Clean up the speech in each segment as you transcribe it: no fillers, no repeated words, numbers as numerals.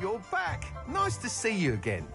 you're back. Nice to see you again.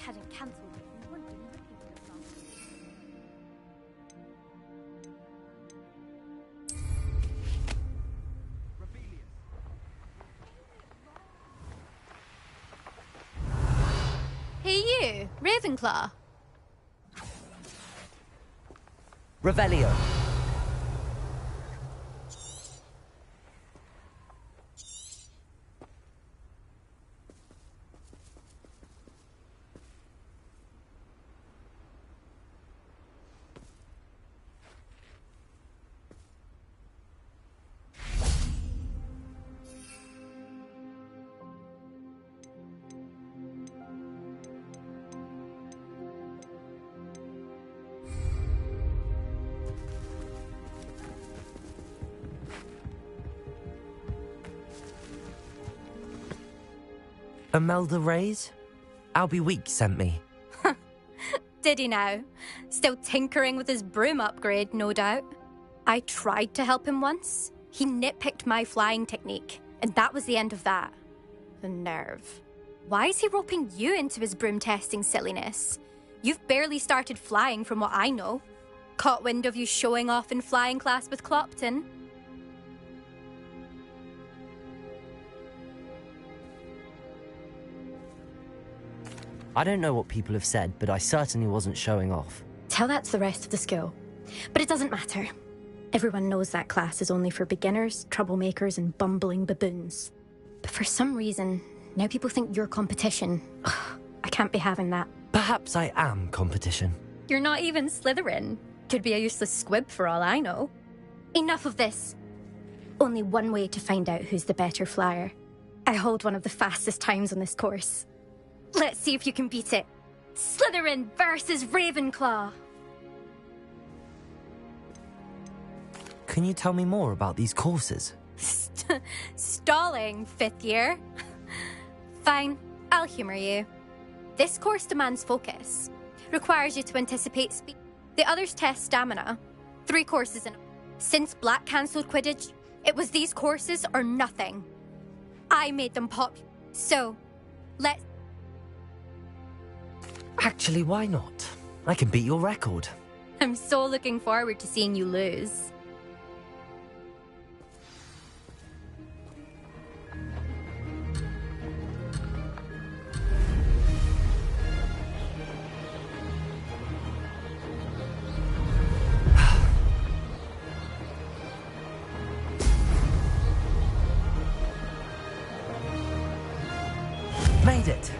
Hadn't cancelled it, you wouldn't be looking for the song. Hey you, Ravenclaw. Revelio. Imelda Reyes? Albie Weeks sent me. Did he now? Still tinkering with his broom upgrade, no doubt. I tried to help him once. He nitpicked my flying technique, and that was the end of that. The nerve. Why is he roping you into his broom testing silliness? You've barely started flying from what I know. Caught wind of you showing off in flying class with Clopton. I don't know what people have said, but I certainly wasn't showing off. Tell that to the rest of the school. But it doesn't matter. Everyone knows that class is only for beginners, troublemakers, and bumbling baboons. But for some reason, now people think you're competition. Ugh, I can't be having that. Perhaps I am competition. You're not even Slytherin. Could be a useless squib for all I know. Enough of this. Only one way to find out who's the better flyer. I hold one of the fastest times on this course. Let's see if you can beat it. Slytherin versus Ravenclaw. Can you tell me more about these courses? Stalling, fifth year. Fine, I'll humour you. This course demands focus. Requires you to anticipate speed. The others test stamina. 3 courses in. Since Black cancelled Quidditch, it was these courses or nothing. I made them popular. So, let's... Actually, why not? I can beat your record. I'm so looking forward to seeing you lose. Made it!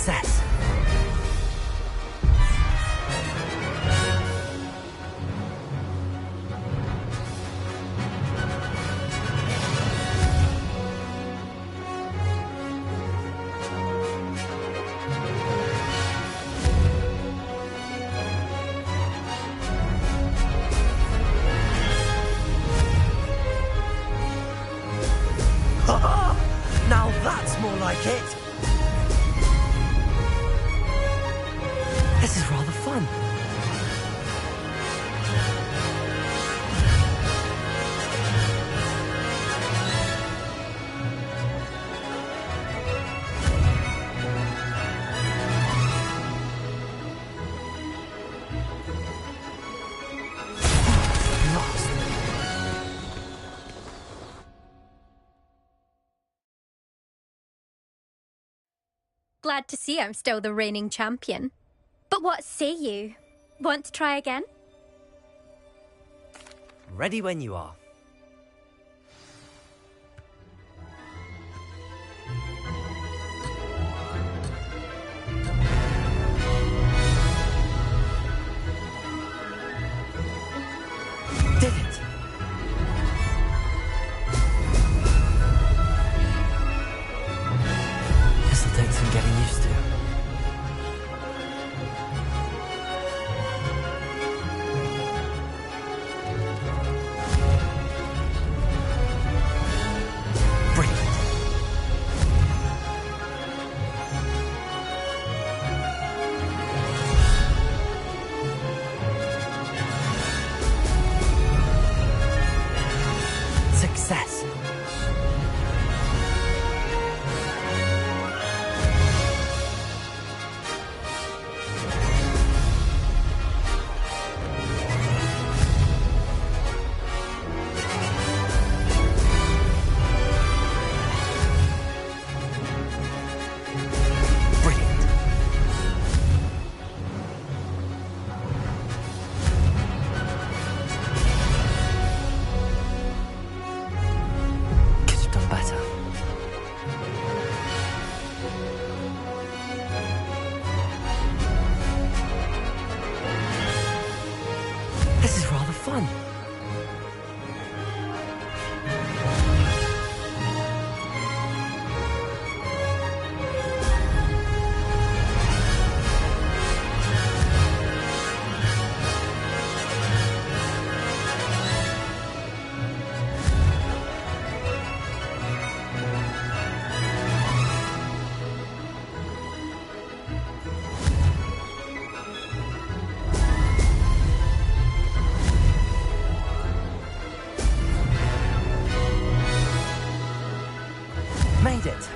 Success. Now that's more like it. This is rather fun. Lost. Glad to see I'm still the reigning champion. But what say you? Want to try again? Ready when you are. Did it! This'll take some getting used to. Brilliant. Success. Brilliant. Could have done better. This is rather fun. Made it.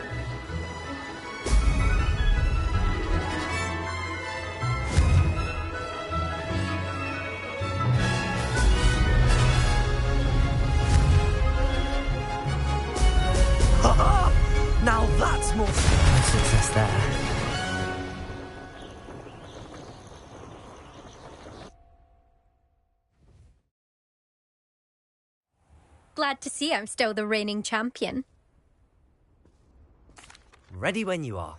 Ha-ha! Now that's more. No success there. Glad to see I'm still the reigning champion. Ready when you are.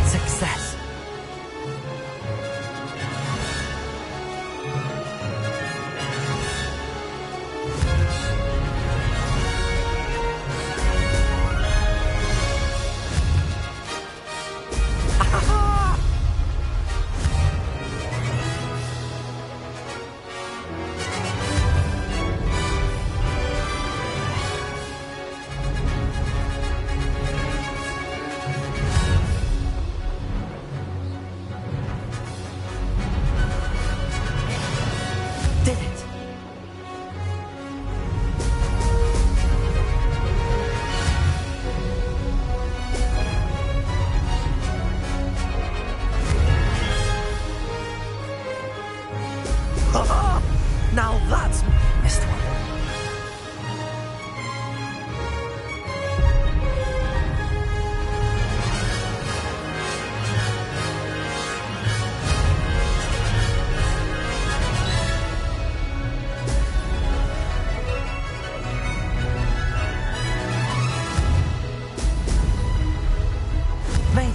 Success.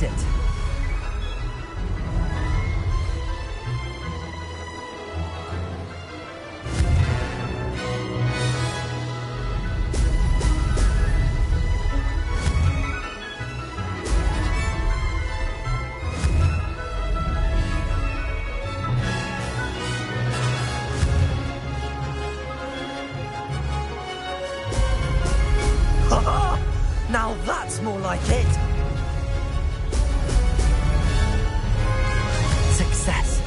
Made it. Now that's more like it. Success.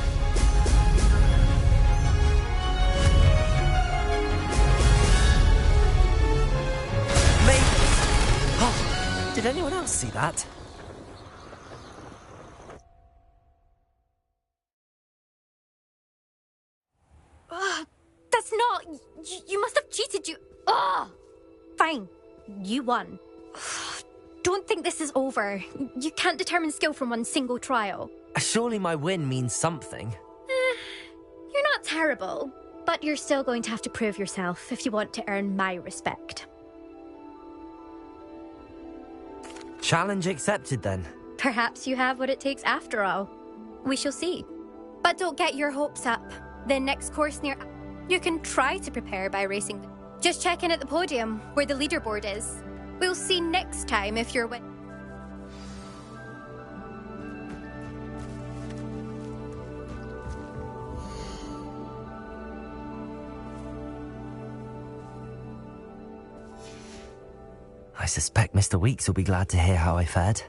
Made it. Oh, did anyone else see that? That's not. You must have cheated. Ugh! Fine. You won. Don't think this is over. You can't determine skill from one single trial. Surely my win means something. You're not terrible, but you're still going to have to prove yourself if you want to earn my respect. Challenge accepted then. Perhaps you have what it takes after all. We shall see. But don't get your hopes up. The next course near... You can try to prepare by racing. Just check in at the podium, where the leaderboard is. We'll see next time if you're... I suspect Mr. Weeks will be glad to hear how I fared.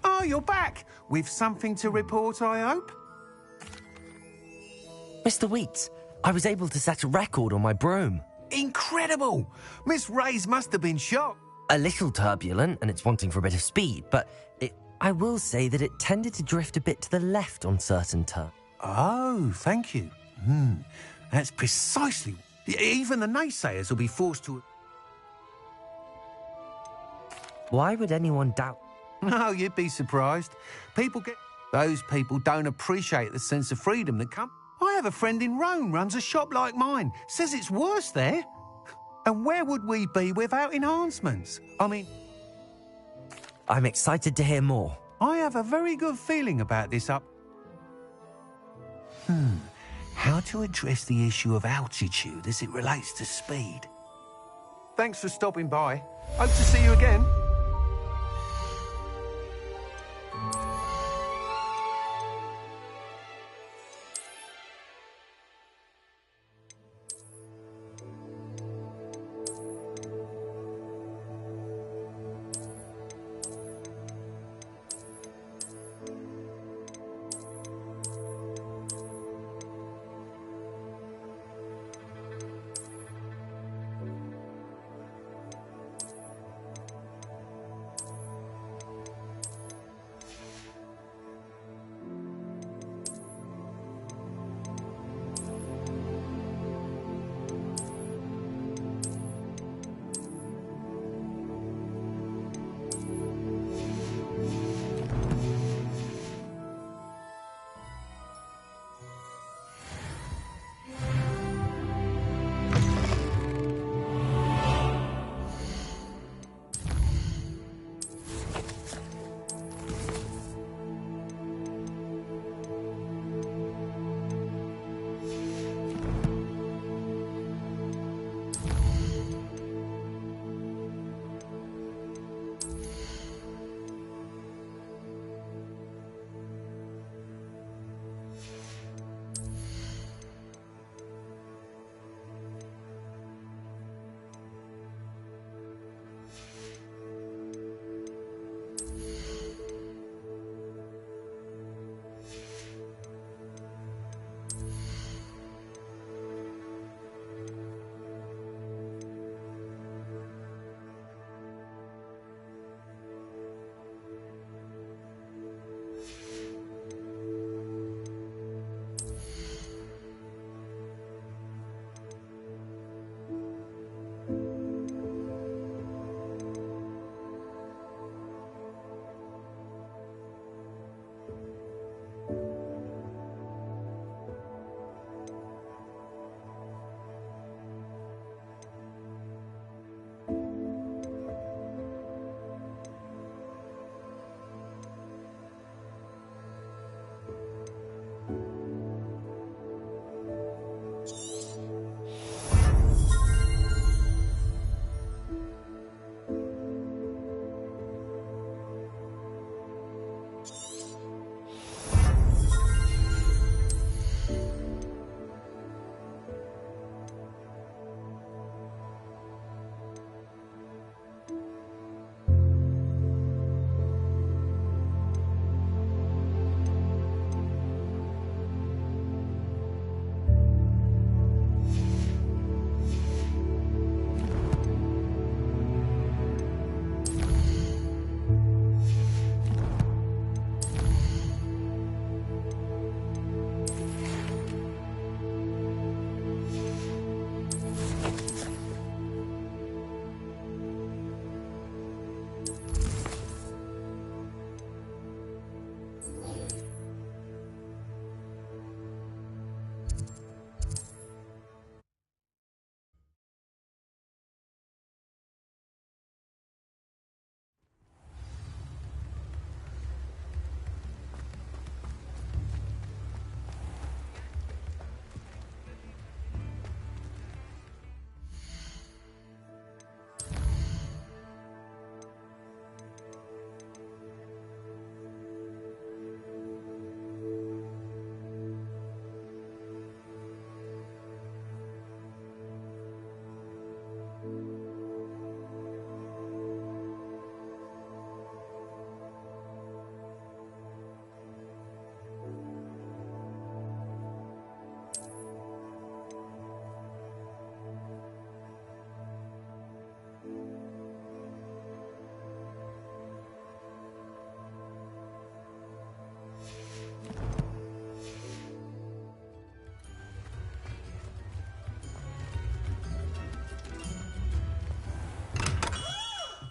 Oh, you're back. With something to report, I hope? Mr. Weeks, I was able to set a record on my broom. Incredible! Miss Reyes must have been shocked. A little turbulent, and it's wanting for a bit of speed, but I will say that it tended to drift a bit to the left on certain turns. Oh, thank you. That's precisely... Even the naysayers will be forced to... Why would anyone doubt? No, you'd be surprised. People get... Those people don't appreciate the sense of freedom that comes... I have a friend in Rome runs a shop like mine. Says it's worse there. And where would we be without enhancements? I mean... I'm excited to hear more. I have a very good feeling about this up... How to address the issue of altitude as it relates to speed. Thanks for stopping by. Hope to see you again.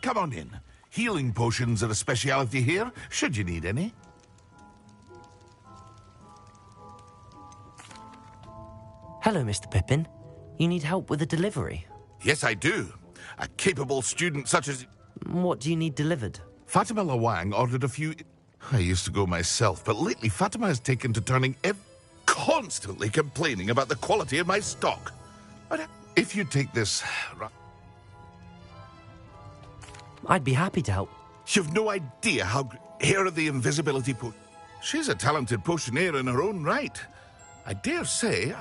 come on in. Healing potions are a speciality here, should you need any. Hello, Mr. Pippin. You need help with a delivery? Yes, I do. A capable student such as... What do you need delivered? Fatima Lawang ordered a few... I used to go myself, but lately Fatima has taken to turning constantly complaining about the quality of my stock. But if you take this... I'd be happy to help. You've no idea how... Here are the invisibility potions. She's a talented potioneer in her own right. I dare say...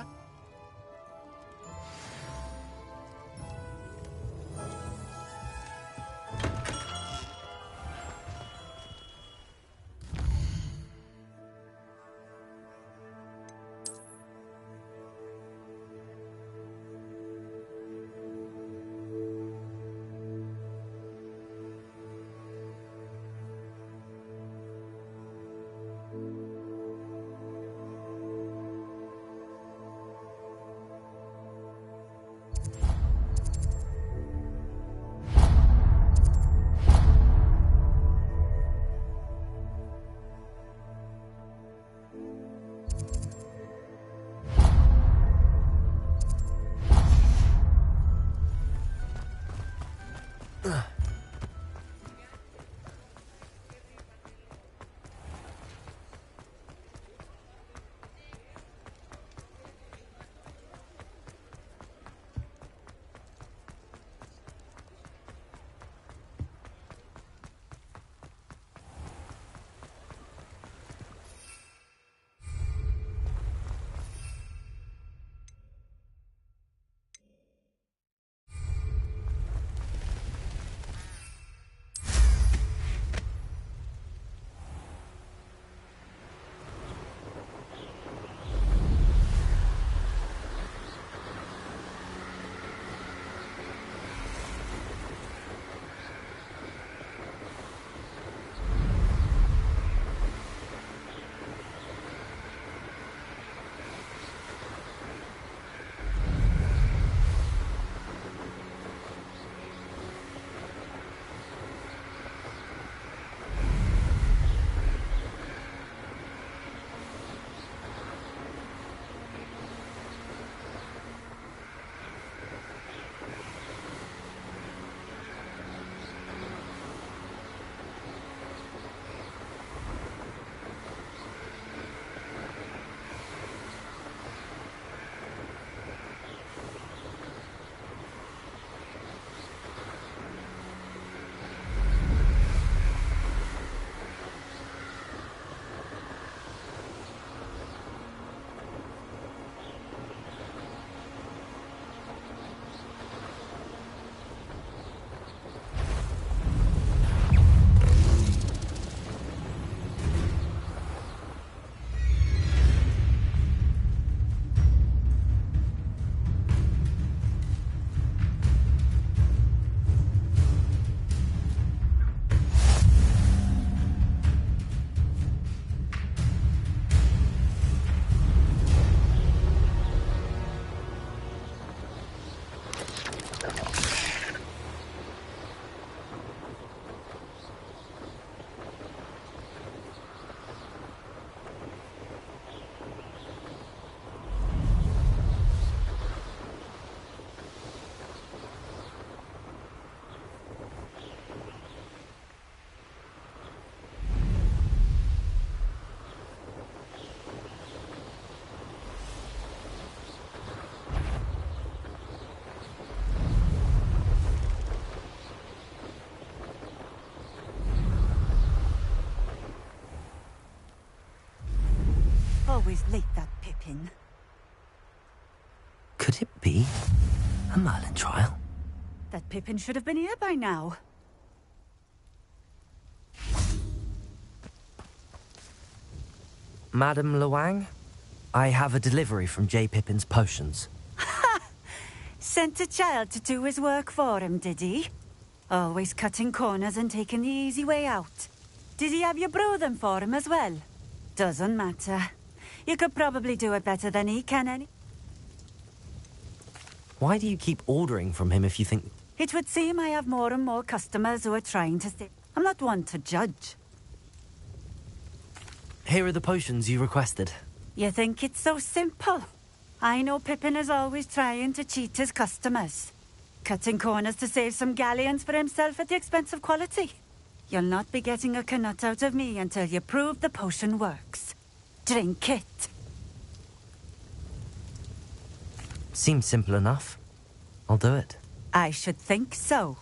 Always late, that Pippin. Could it be a Merlin trial? That Pippin should have been here by now. Madam Lawang, I have a delivery from J. Pippin's potions. Sent a child to do his work for him, did he? Always cutting corners and taking the easy way out. Did he have you brew them for him as well? Doesn't matter. You could probably do it better than he can, any. Why do you keep ordering from him if you think... It would seem I have more and more customers who are trying to stay. I'm not one to judge. Here are the potions you requested. You think it's so simple? I know Pippin is always trying to cheat his customers. Cutting corners to save some galleons for himself at the expense of quality. You'll not be getting a canut out of me until you prove the potion works. Drink it. Seems simple enough. I'll do it. I should think so.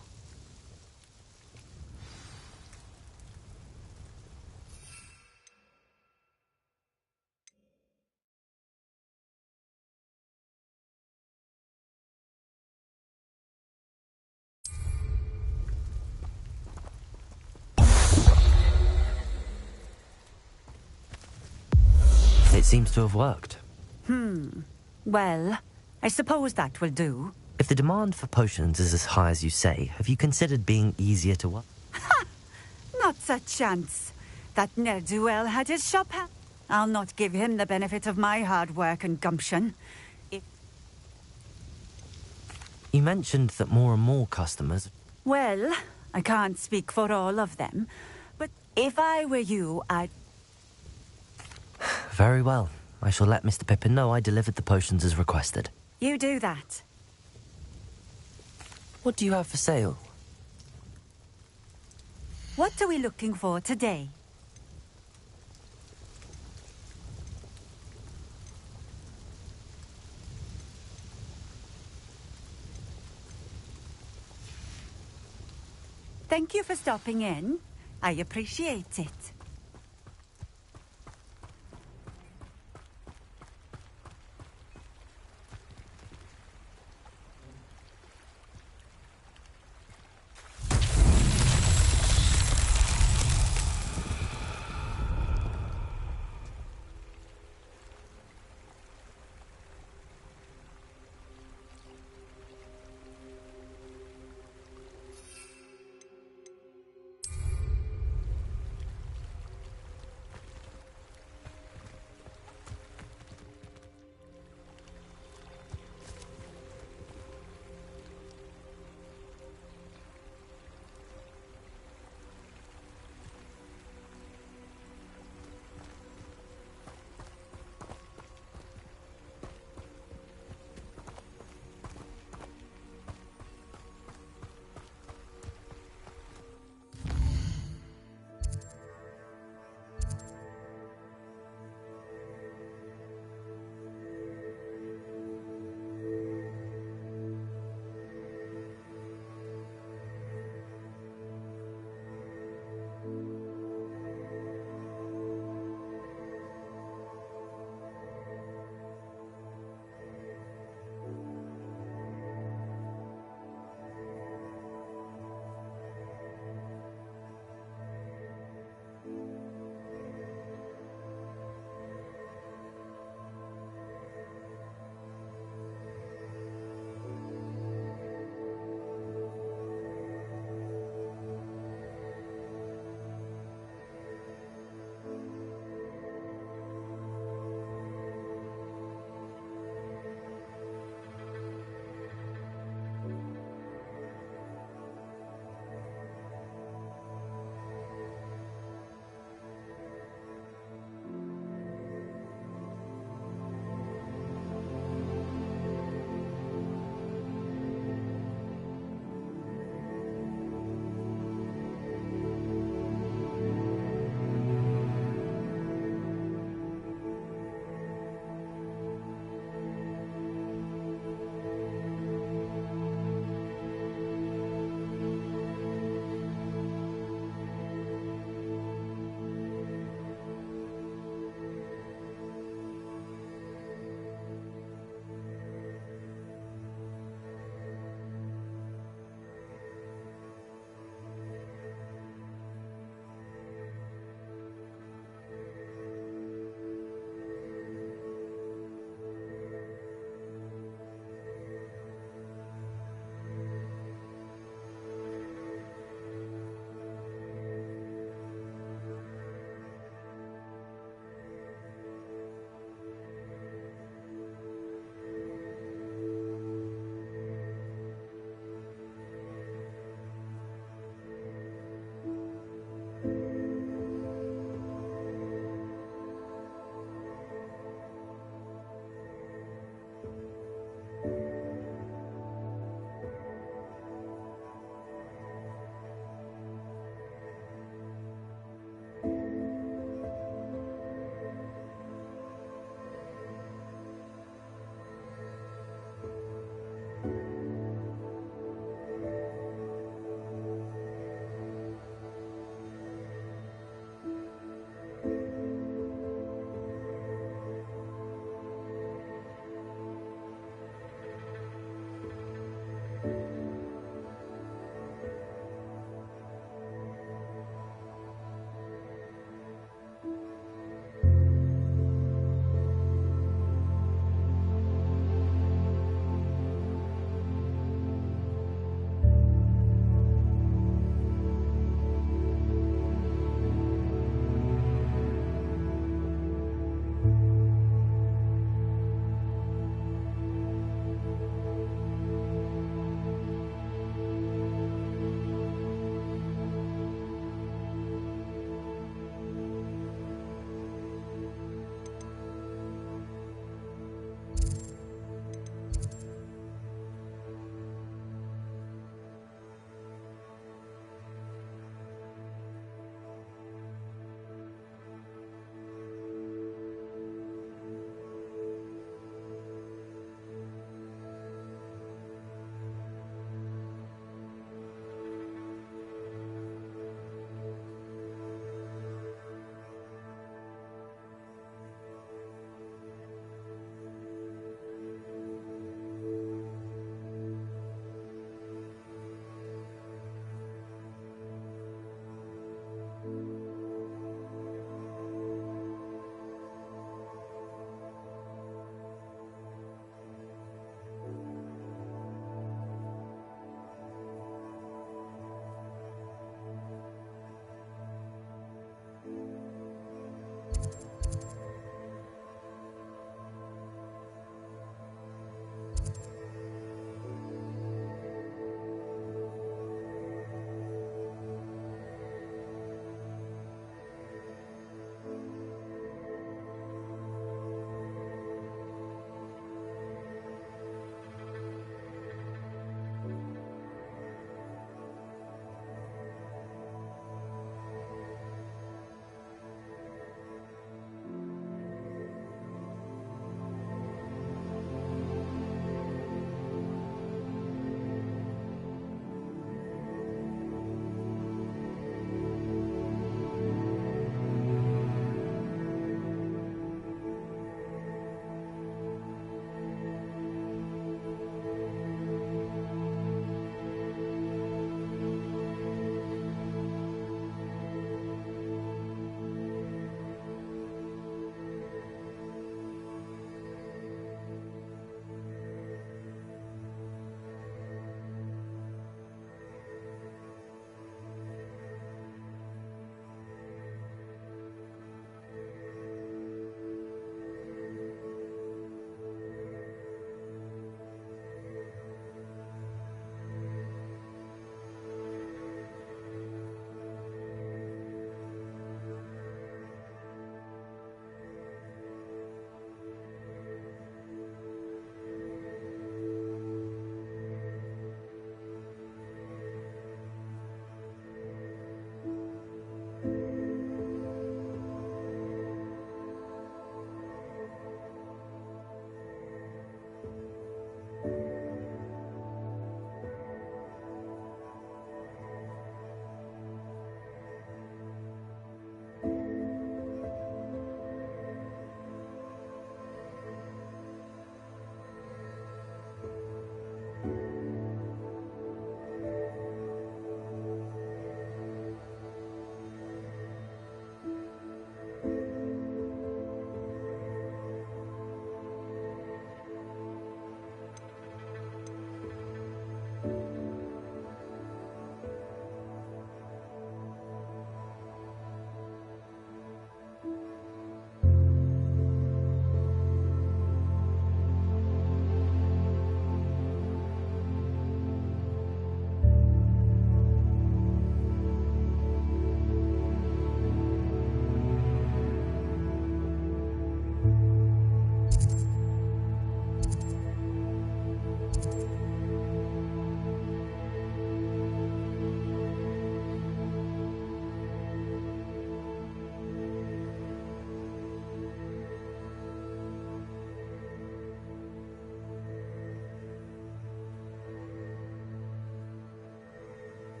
It seems to have worked. Well, I suppose that will do. If the demand for potions is as high as you say, have you considered being easier to work? Not a chance. That ne'er-do-well had his shop I'll not give him the benefit of my hard work and gumption. You mentioned that more and more customers... Well, I can't speak for all of them, but if I were you, I'd... Very well. I shall let Mr. Pippin know I delivered the potions as requested. You do that. What do you have for sale? What are we looking for today? Thank you for stopping in. I appreciate it.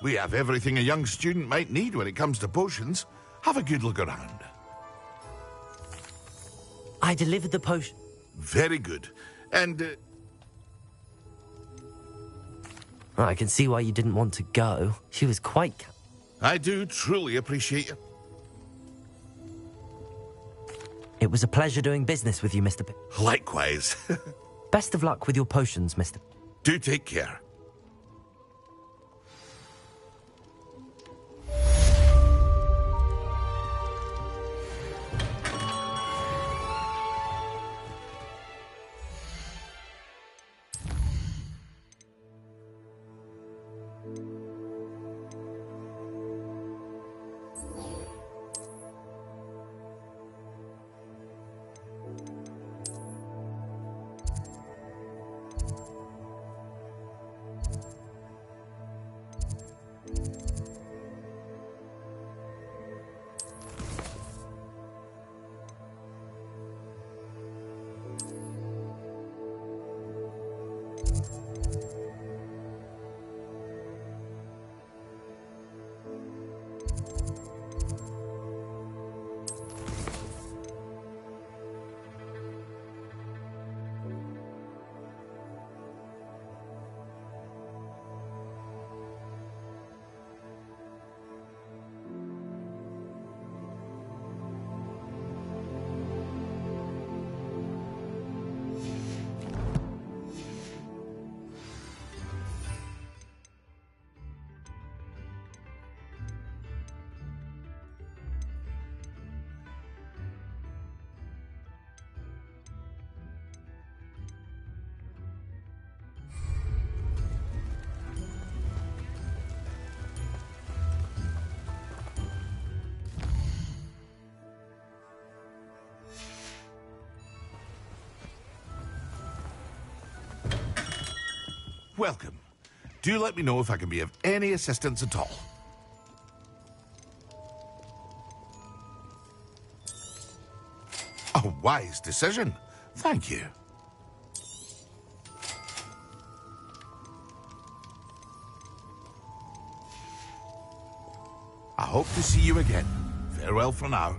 We have everything a young student might need when it comes to potions. Have a good look around. I delivered the potion. Very good. And, I can see why you didn't want to go. She was quite... I do truly appreciate you. It was a pleasure doing business with you, Mr. Likewise. Best of luck with your potions, Mr. Do take care. Welcome. Do let me know if I can be of any assistance at all. A wise decision. Thank you. I hope to see you again. Farewell for now.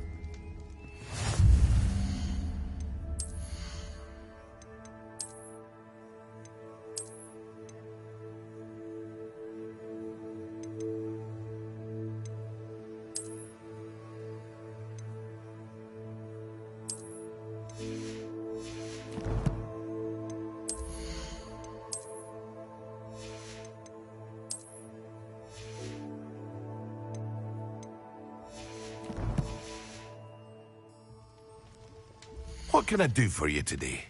What can I do for you today?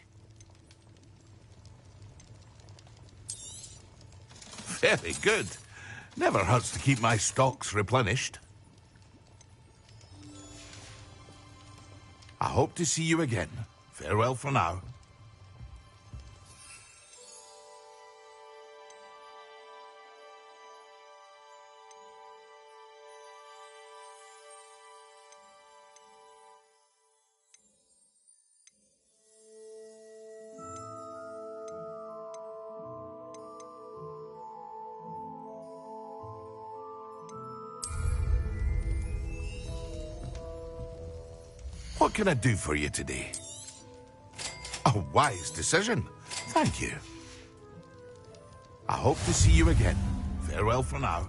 Very good. Never hurts to keep my stocks replenished. I hope to see you again. Farewell for now. What can I do for you today? A wise decision. Thank you. I hope to see you again. Farewell for now.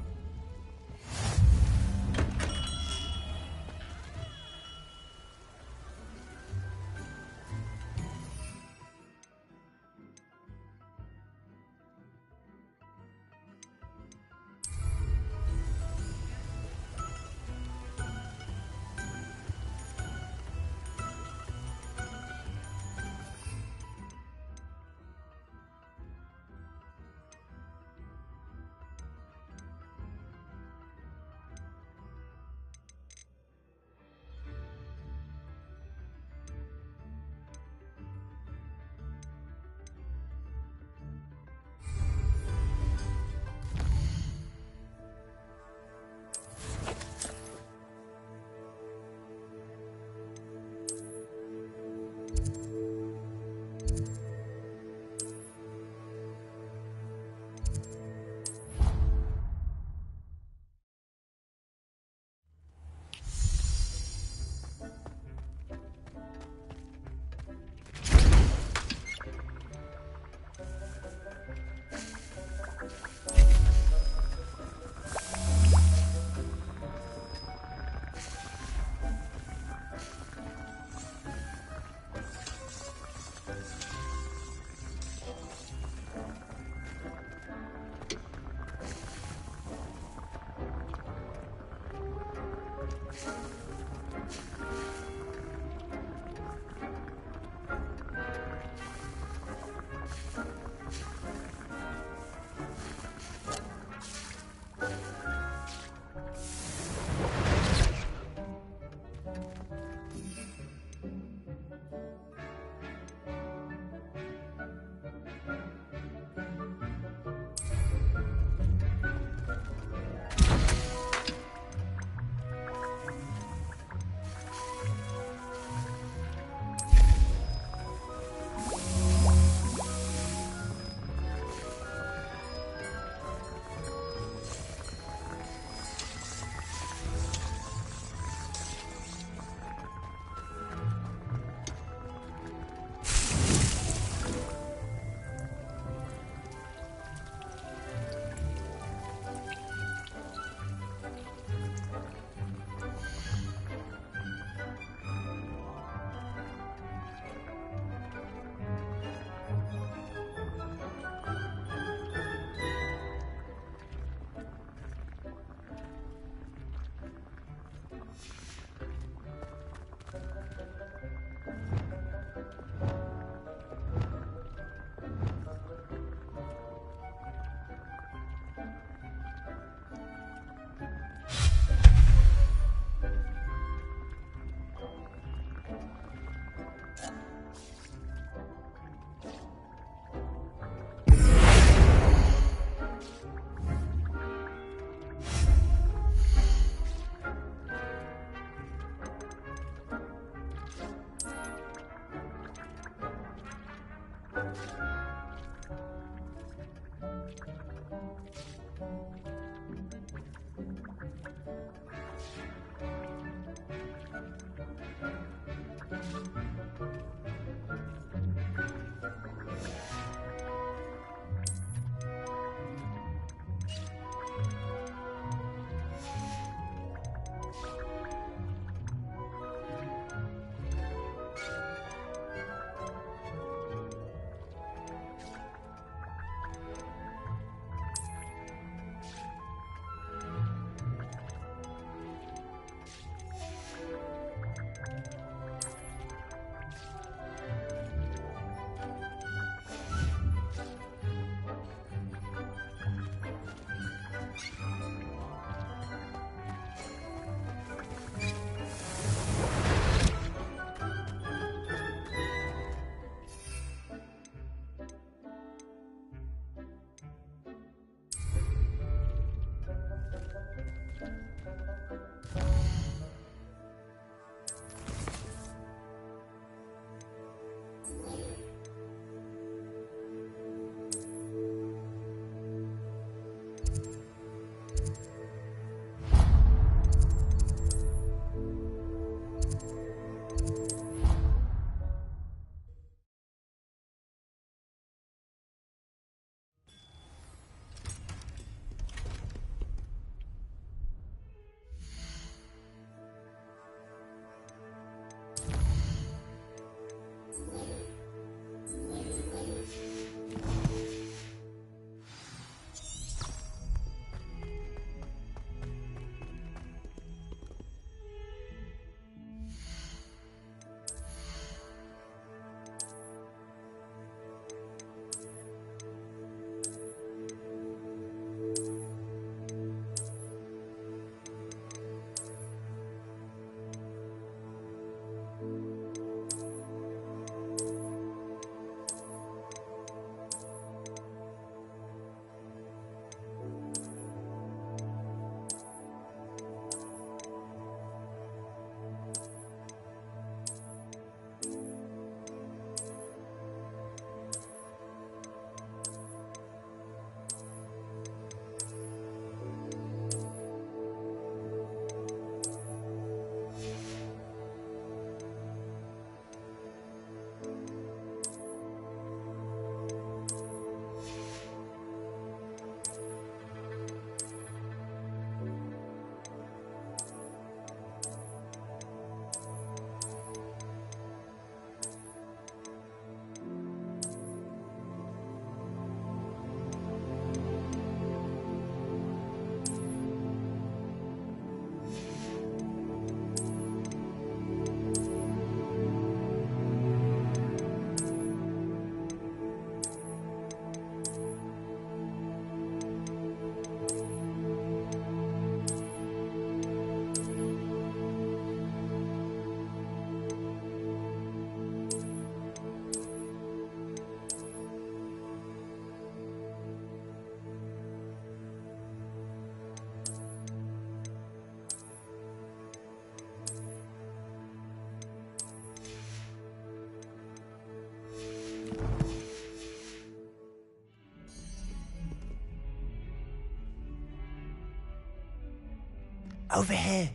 Over here.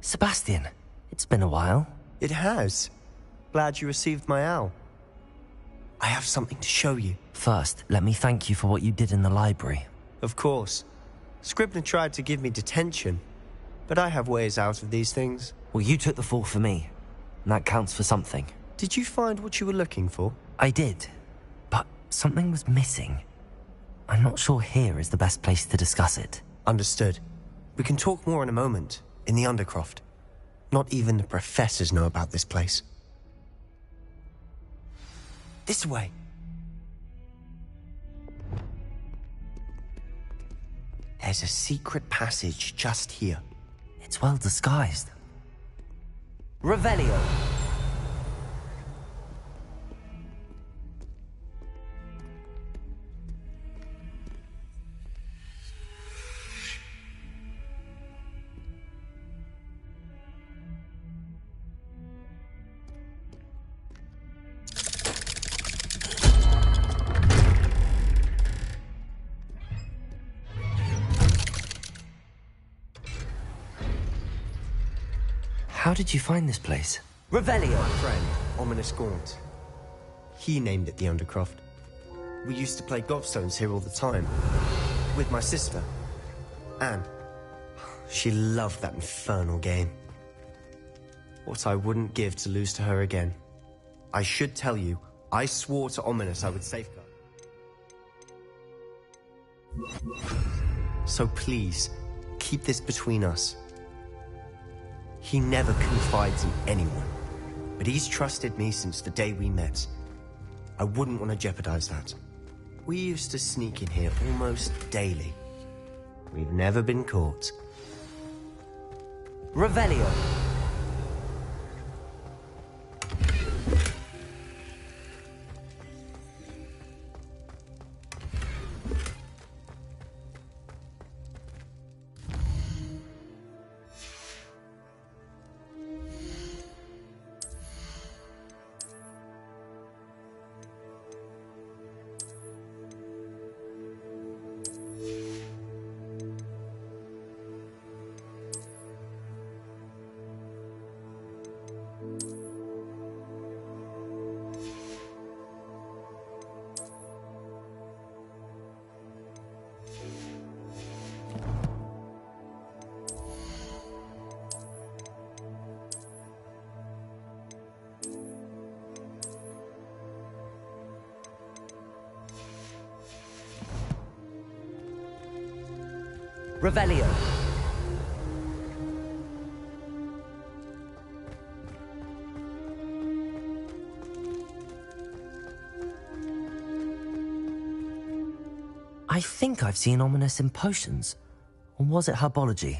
Sebastian, it's been a while. It has. Glad you received my owl. I have something to show you. First, let me thank you for what you did in the library. Of course. Scribner tried to give me detention, but I have ways out of these things. Well, you took the fall for me, and that counts for something. Did you find what you were looking for? I did, but something was missing. I'm not sure here is the best place to discuss it. Understood. We can talk more in a moment, in the Undercroft. Not even the professors know about this place. This way. There's a secret passage just here. It's well disguised. Revelio. How did you find this place? Revelio. My friend, Ominous Gaunt. He named it the Undercroft. We used to play gobstones here all the time. With my sister, Anne. She loved that infernal game. What I wouldn't give to lose to her again. I should tell you, I swore to Ominous I would safeguard. So please, keep this between us. He never confides in anyone, but he's trusted me since the day we met. I wouldn't want to jeopardize that. We used to sneak in here almost daily. We've never been caught. Revelio. Revelio. I think I've seen Ominous in potions. Or was it herbology?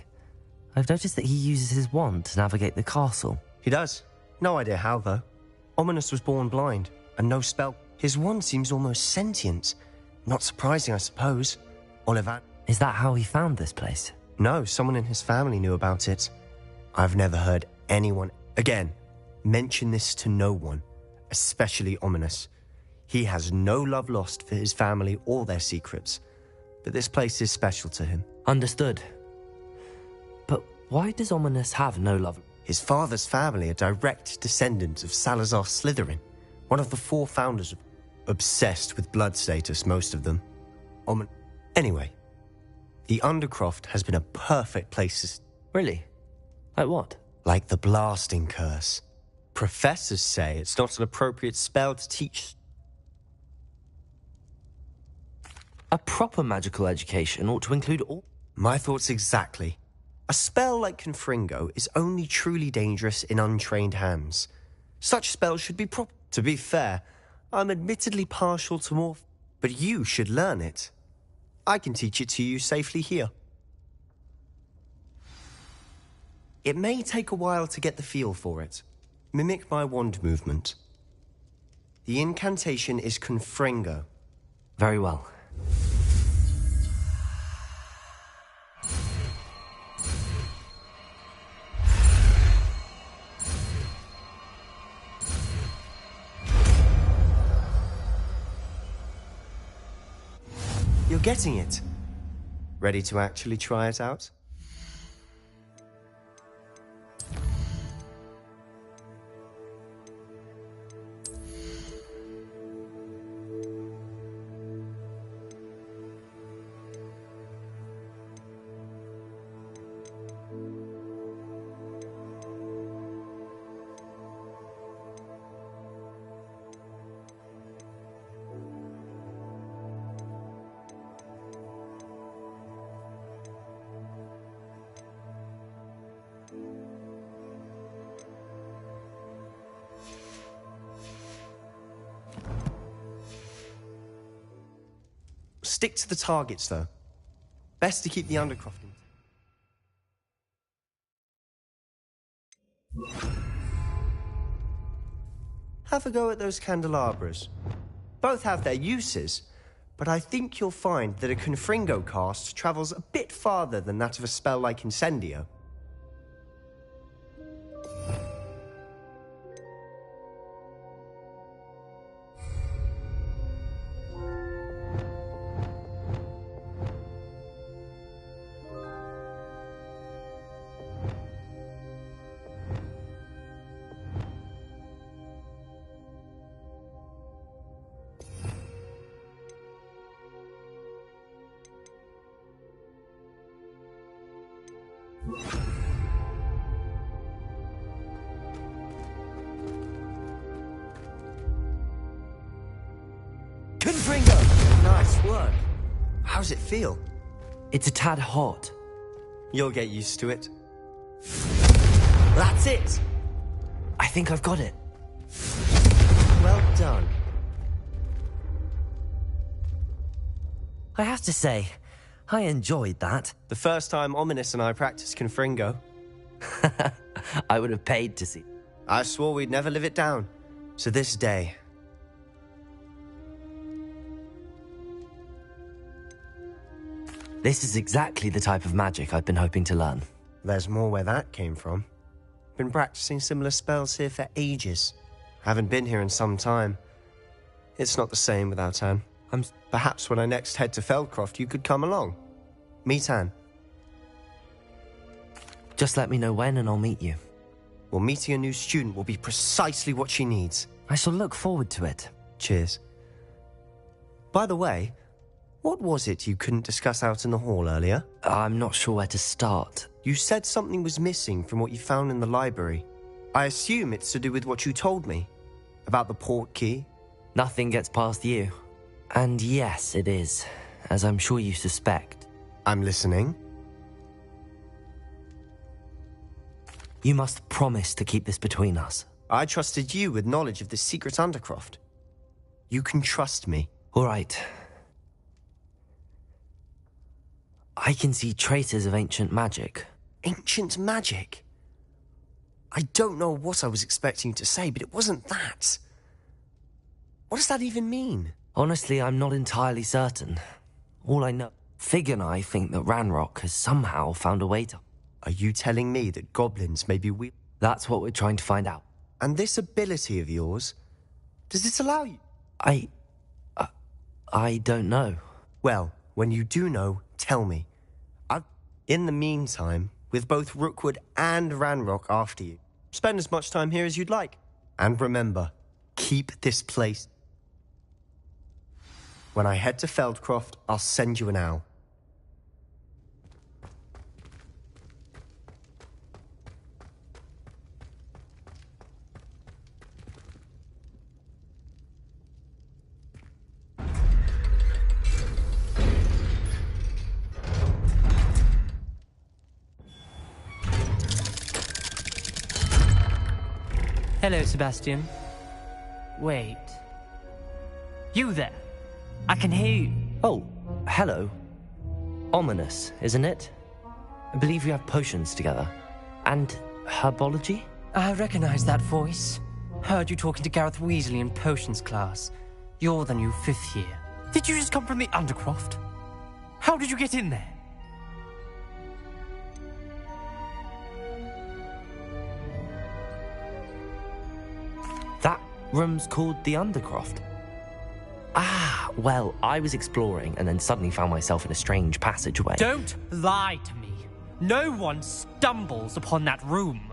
I've noticed that he uses his wand to navigate the castle. He does. No idea how, though. Ominous was born blind, and no spell. His wand seems almost sentient. Not surprising, I suppose. Oliver. Is that how he found this place? No, someone in his family knew about it. I've never heard anyone, again, mention this to no one, especially Ominous. He has no love lost for his family or their secrets, but this place is special to him. Understood. But why does Ominous have no love? His father's family are direct descendants of Salazar Slytherin, one of the 4 founders, obsessed with blood status, most of them. Anyway, the Undercroft has been a perfect place to... Really? Like what? Like the blasting curse. Professors say it's not an appropriate spell to teach... A proper magical education ought to include all... My thoughts exactly. A spell like Confringo is only truly dangerous in untrained hands. Such spells should be proper. To be fair, I'm admittedly partial to more... But you should learn it. I can teach it to you safely here. It may take a while to get the feel for it. Mimic my wand movement. The incantation is Confringo. Very well. You're getting it. Ready to actually try it out? Stick to the targets, though. Best to keep the Undercroft in. Have a go at those candelabras. Both have their uses, but I think you'll find that a Confringo cast travels a bit farther than that of a spell like Incendio. Confringo! Nice work. How's it feel? It's a tad hot. You'll get used to it. That's it! I think I've got it. Well done. I have to say, I enjoyed that. The first time Ominous and I practiced Confringo. I would have paid to see. I swore we'd never live it down. To this day. This is exactly the type of magic I've been hoping to learn. There's more where that came from. Been practicing similar spells here for ages. Haven't been here in some time. It's not the same without Anne. Perhaps when I next head to Feldcroft, you could come along. Meet Anne. Just let me know when and I'll meet you. Well, meeting a new student will be precisely what she needs. I shall look forward to it. Cheers. By the way, what was it you couldn't discuss out in the hall earlier? I'm not sure where to start. You said something was missing from what you found in the library. I assume it's to do with what you told me. About the port key? Nothing gets past you. And yes, it is, as I'm sure you suspect. I'm listening. You must promise to keep this between us. I trusted you with knowledge of this secret Undercroft. You can trust me. All right. I can see traces of ancient magic. Ancient magic? I don't know what I was expecting you to say, but it wasn't that. What does that even mean? Honestly, I'm not entirely certain. All I know, Fig and I think that Ranrock has somehow found a way to... Are you telling me that goblins may be weak? That's what we're trying to find out. And this ability of yours, does it allow you? I don't know. Well, when you do know, tell me. In the meantime, with both Rookwood and Ranrock after you, spend as much time here as you'd like. And remember, keep this place. When I head to Feldcroft, I'll send you an owl. Hello, Sebastian. Wait. You there? I can hear you. Oh, hello. Ominous, isn't it? I believe we have potions together. And herbology? I recognize that voice. Heard you talking to Gareth Weasley in potions class. You're the new 5th year. Did you just come from the Undercroft? How did you get in there? That room's called the Undercroft. Ah, Well, I was exploring and then suddenly found myself in a strange passageway. Don't lie to me. No one stumbles upon that room.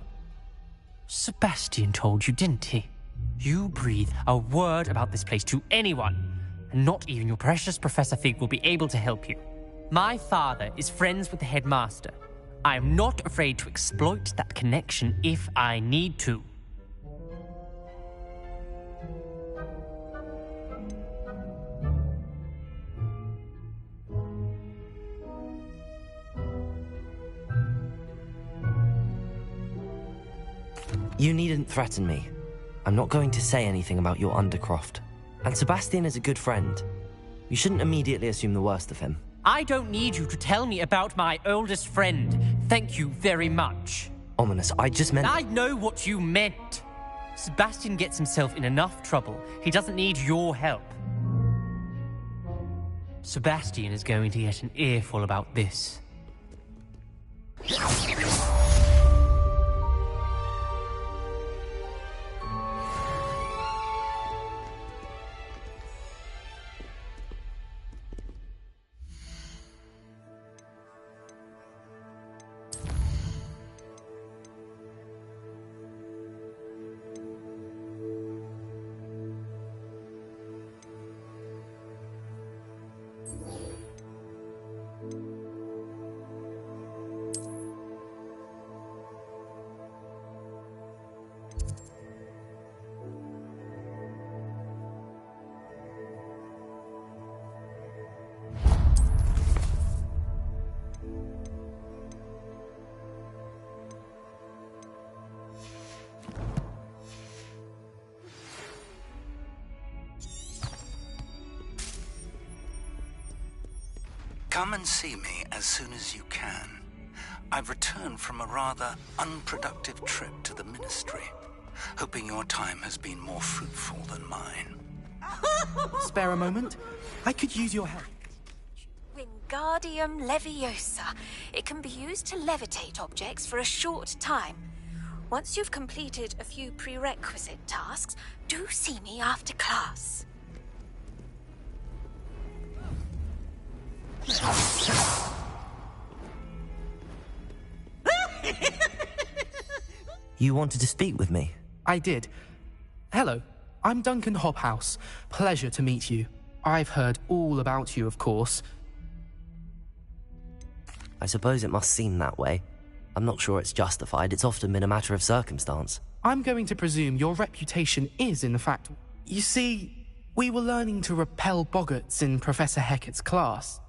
Sebastian told you, didn't he? You breathe a word about this place to anyone, and not even your precious Professor Fig will be able to help you. My father is friends with the headmaster. I am not afraid to exploit that connection if I need to. You needn't threaten me. I'm not going to say anything about your Undercroft. And Sebastian is a good friend. You shouldn't immediately assume the worst of him. I don't need you to tell me about my oldest friend. Thank you very much. Ominous, I just meant... I know what you meant. Sebastian gets himself in enough trouble. He doesn't need your help. Sebastian is going to get an earful about this. Come and see me as soon as you can. I've returned from a rather unproductive trip to the Ministry, hoping your time has been more fruitful than mine. Spare a moment? I could use your help. Wingardium Leviosa. It can be used to levitate objects for a short time. Once you've completed a few prerequisite tasks, do see me after class. You wanted to speak with me? I did. Hello, I'm Duncan Hobhouse. Pleasure to meet you. I've heard all about you, of course. I suppose it must seem that way. I'm not sure it's justified. It's often been a matter of circumstance. I'm going to presume your reputation is, in fact... You see, we were learning to repel boggarts in Professor Hecat's class.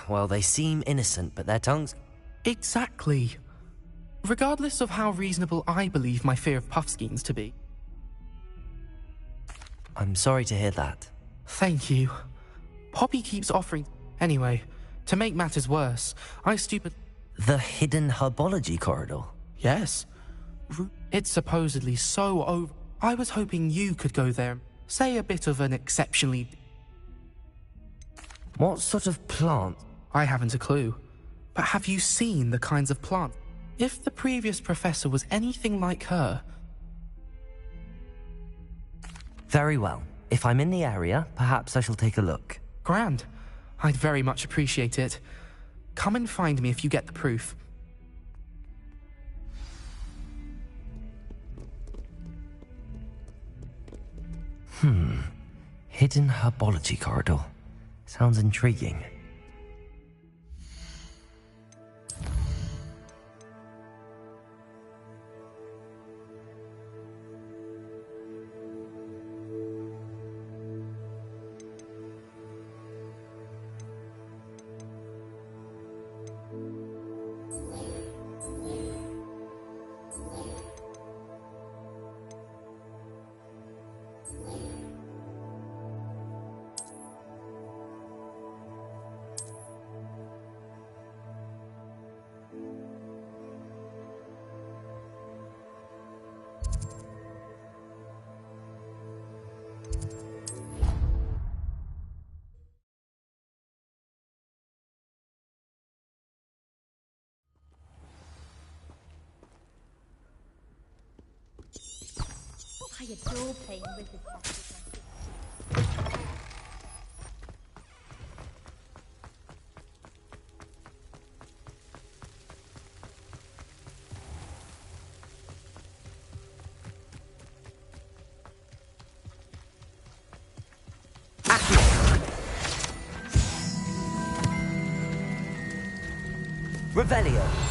Well, they seem innocent, but their tongues... Exactly. Regardless of how reasonable I believe my fear of Puffskeins to be. I'm sorry to hear that. Thank you. Poppy keeps offering... Anyway, to make matters worse, The hidden herbology corridor? Yes. It's supposedly so over... I was hoping you could go there, say a bit of an exceptionally... What sort of plant? I haven't a clue. But have you seen the kinds of plants? If the previous professor was anything like her... Very well. If I'm in the area, perhaps I shall take a look. Grand. I'd very much appreciate it. Come and find me if you get the proof. Hidden herbology corridor. Sounds intriguing. I adore playing with the cats. Revelio.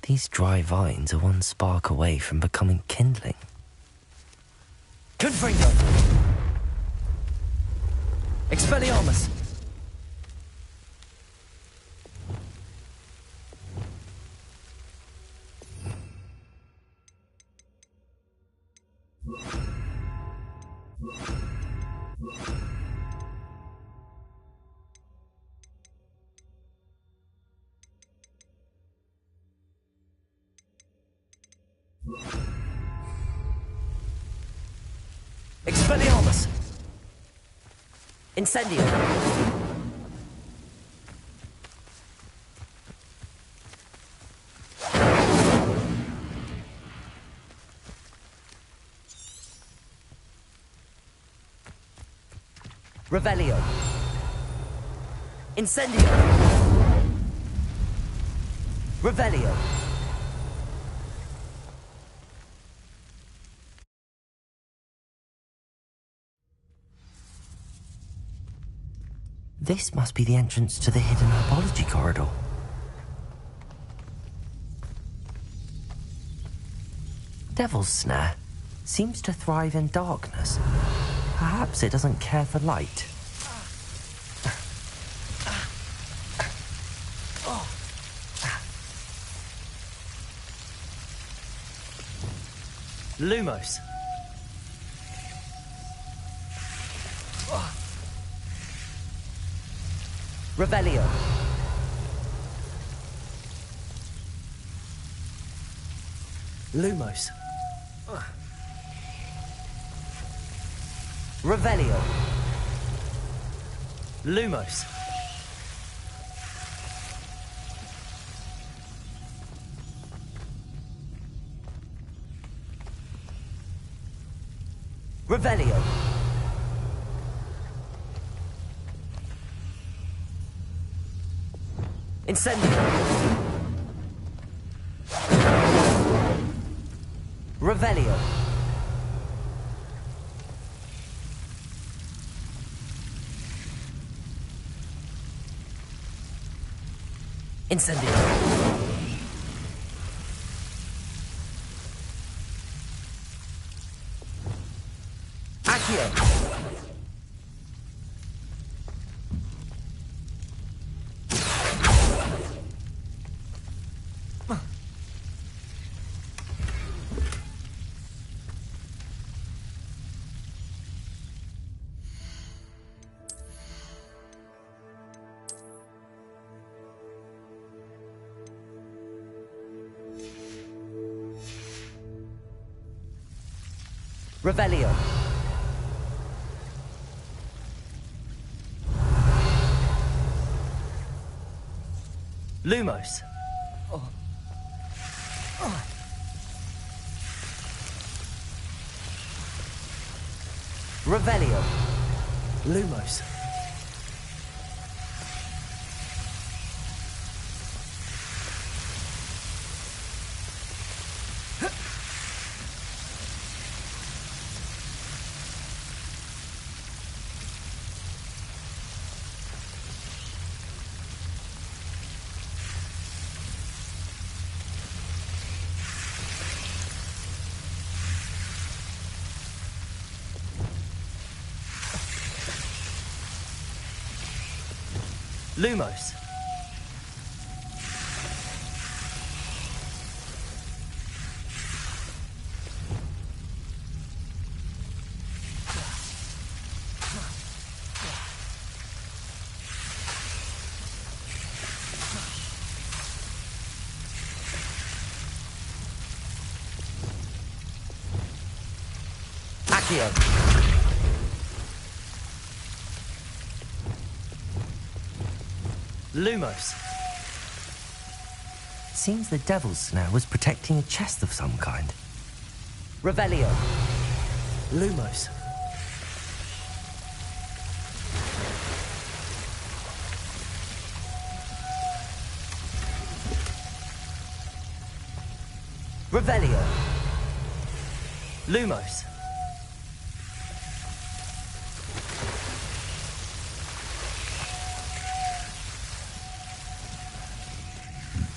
These dry vines are one spark away from becoming kindling. Confringo! Expelliarmus! Expelliarmus! Incendio! Revelio! Incendio! Revelio! This must be the entrance to the hidden herbology corridor. Devil's Snare seems to thrive in darkness. Perhaps it doesn't care for light. Lumos. Revelio. Lumos. Revelio. Lumos. Revelio. Incendio. Revelio. Incendio. Accio. Revelio. Lumos. Revelio. Lumos. Lumos. Accio. Lumos. Seems the devil's snare was protecting a chest of some kind. Revelio. Lumos. Revelio. Lumos.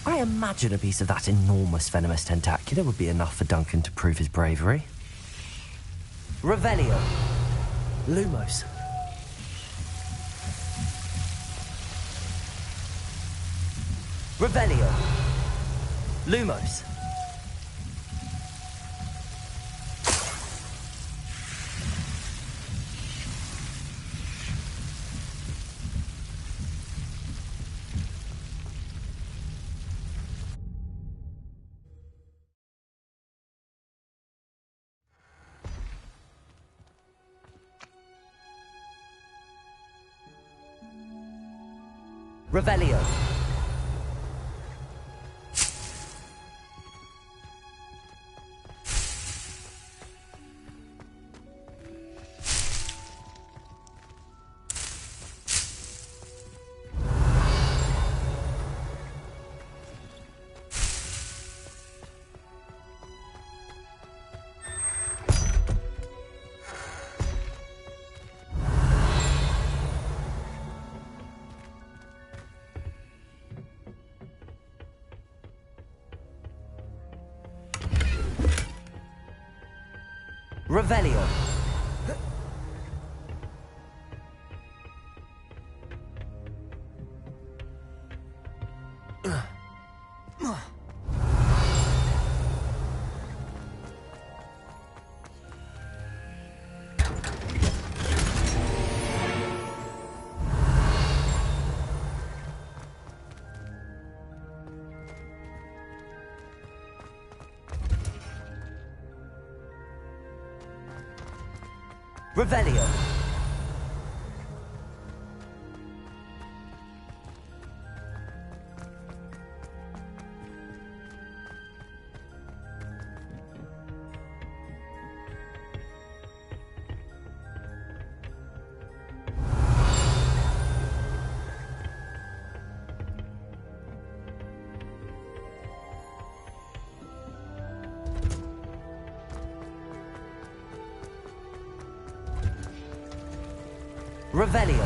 I imagine a piece of that enormous venomous tentacular would be enough for Duncan to prove his bravery. Revelio. Lumos. Revelio. Lumos. Revelio. Revelio. Revelio. Revelio.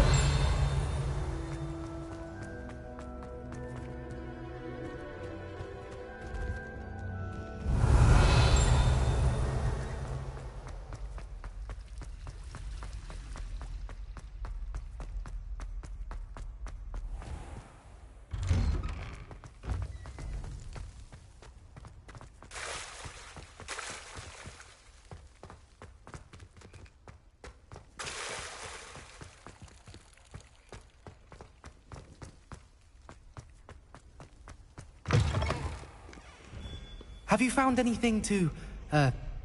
Have you found anything to,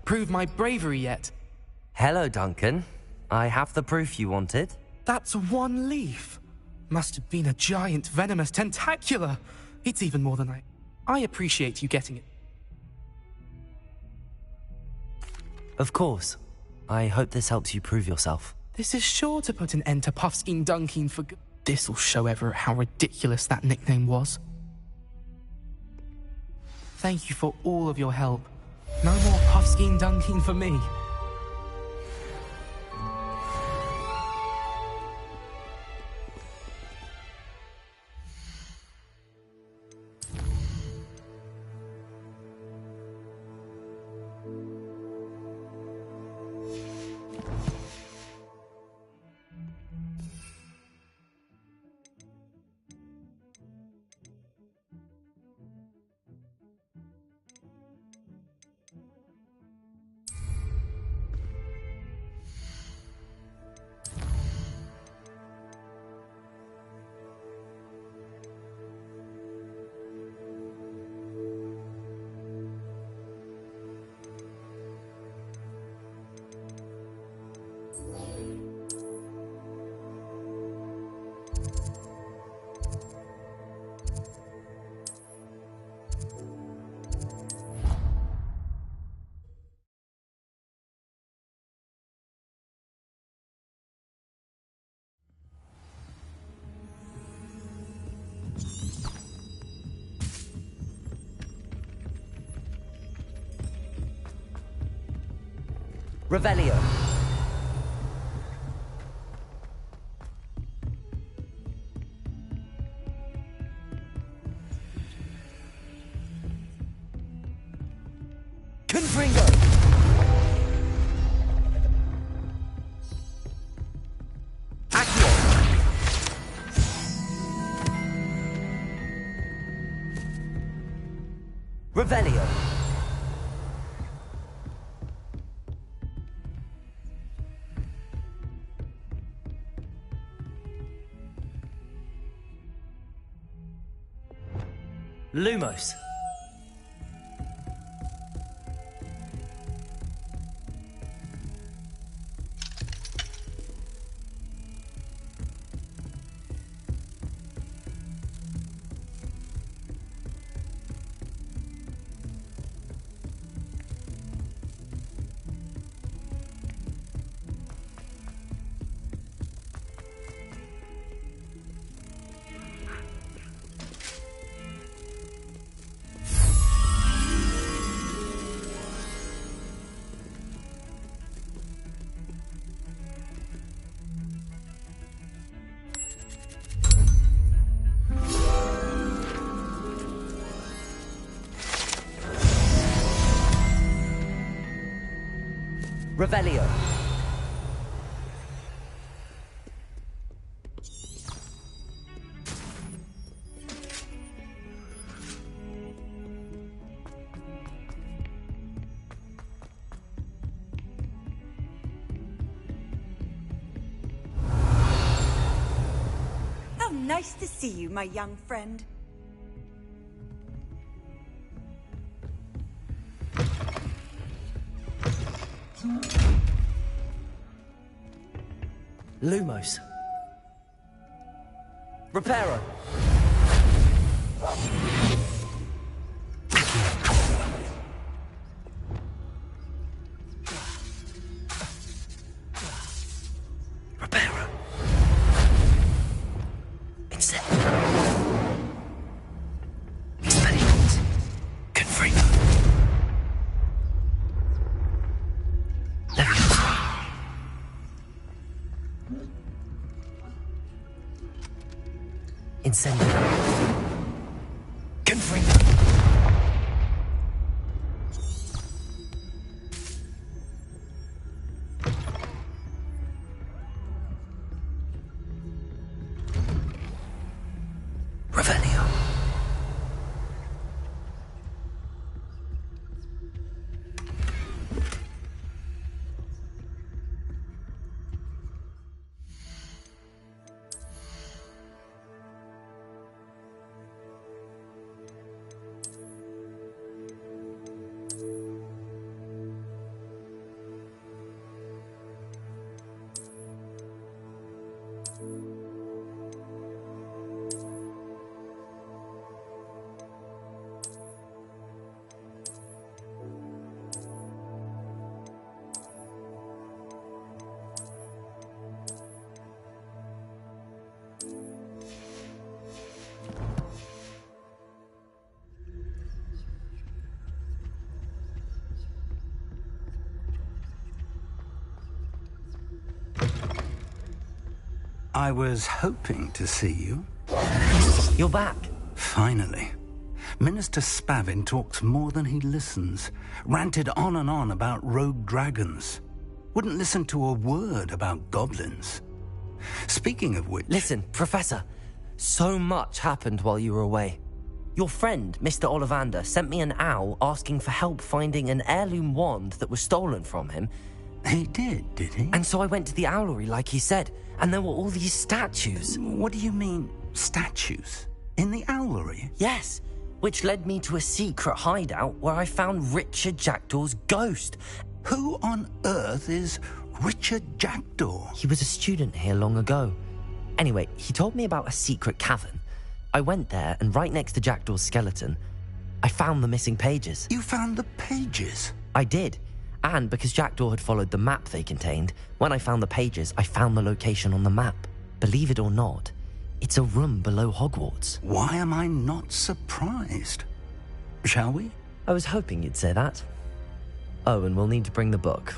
prove my bravery yet? Hello, Duncan. I have the proof you wanted. That's one leaf. Must have been a giant venomous tentacula. It's even more than I appreciate you getting it. Of course. I hope this helps you prove yourself. This is sure to put an end to Puffskein Dunkin for good. This'll show Everett how ridiculous that nickname was. Thank you for all of your help. No more Puffskein Dunkin for me. Revelio. Confringo. Accio. Revelio. Lumos. Revelio. How nice to see you, my young friend. Lumos. Reparo. Reparo. Incendio. Experiment. Confringo. Incendio. Confringo. Revelio. I was hoping to see you. You're back. Finally. Minister Spavin talks more than he listens. Ranted on and on about rogue dragons. Wouldn't listen to a word about goblins. Speaking of which... Listen, Professor. So much happened while you were away. Your friend, Mr. Ollivander, sent me an owl asking for help finding an heirloom wand that was stolen from him. He did he? And so I went to the owlery like he said, and there were all these statues. What do you mean, statues? In the owlery? Yes, which led me to a secret hideout where I found Richard Jackdaw's ghost. Who on earth is Richard Jackdaw? He was a student here long ago. Anyway, he told me about a secret cavern. I went there, and right next to Jackdaw's skeleton, I found the missing pages. You found the pages? I did. And because Jackdaw had followed the map they contained, when I found the pages, I found the location on the map. Believe it or not, it's a room below Hogwarts. Why am I not surprised? Shall we? I was hoping you'd say that. Oh, and we'll need to bring the book.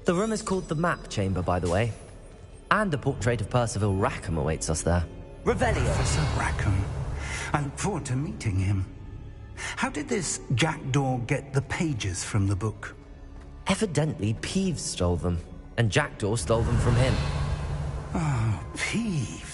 The room is called the Map Chamber, by the way. And a portrait of Percival Rackham awaits us there. Revelio! Professor Rackham. I look forward to meeting him. How did this Jackdaw get the pages from the book? Evidently, Peeves stole them, and Jackdaw stole them from him. Oh, Peeves.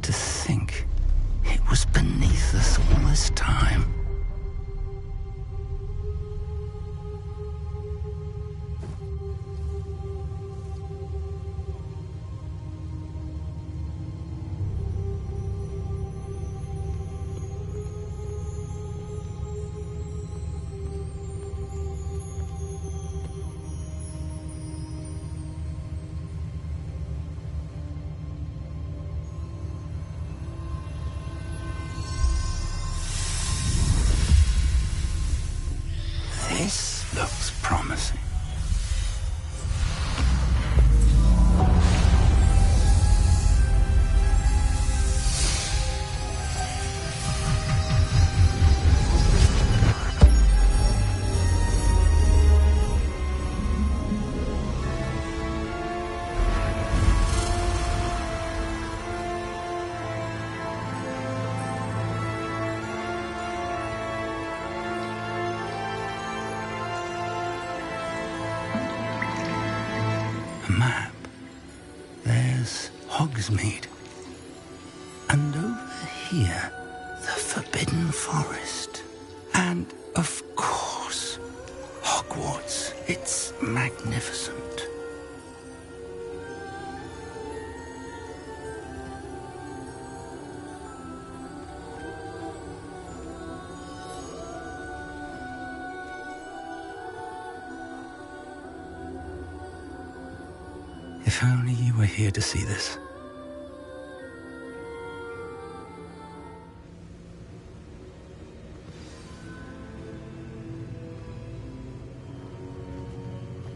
To think it was beneath us all this time. This looks promising. Map. There's Hogsmeade. And over here, the Forbidden Forest. And, of course, Hogwarts. It's magnificent. If only you were here to see this.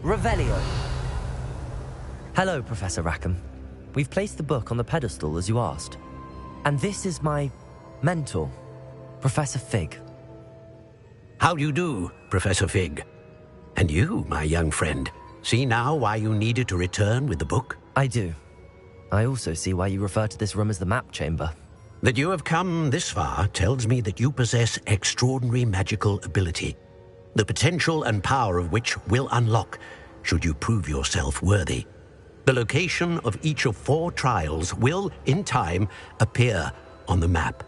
Revelio. Hello, Professor Rackham. We've placed the book on the pedestal as you asked. And this is my mentor, Professor Fig. How do you do, Professor Fig? And you, my young friend, see now why you needed to return with the book? I do. I also see why you refer to this room as the Map Chamber. That you have come this far tells me that you possess extraordinary magical ability, the potential and power of which will unlock should you prove yourself worthy. The location of each of 4 trials will, in time, appear on the map.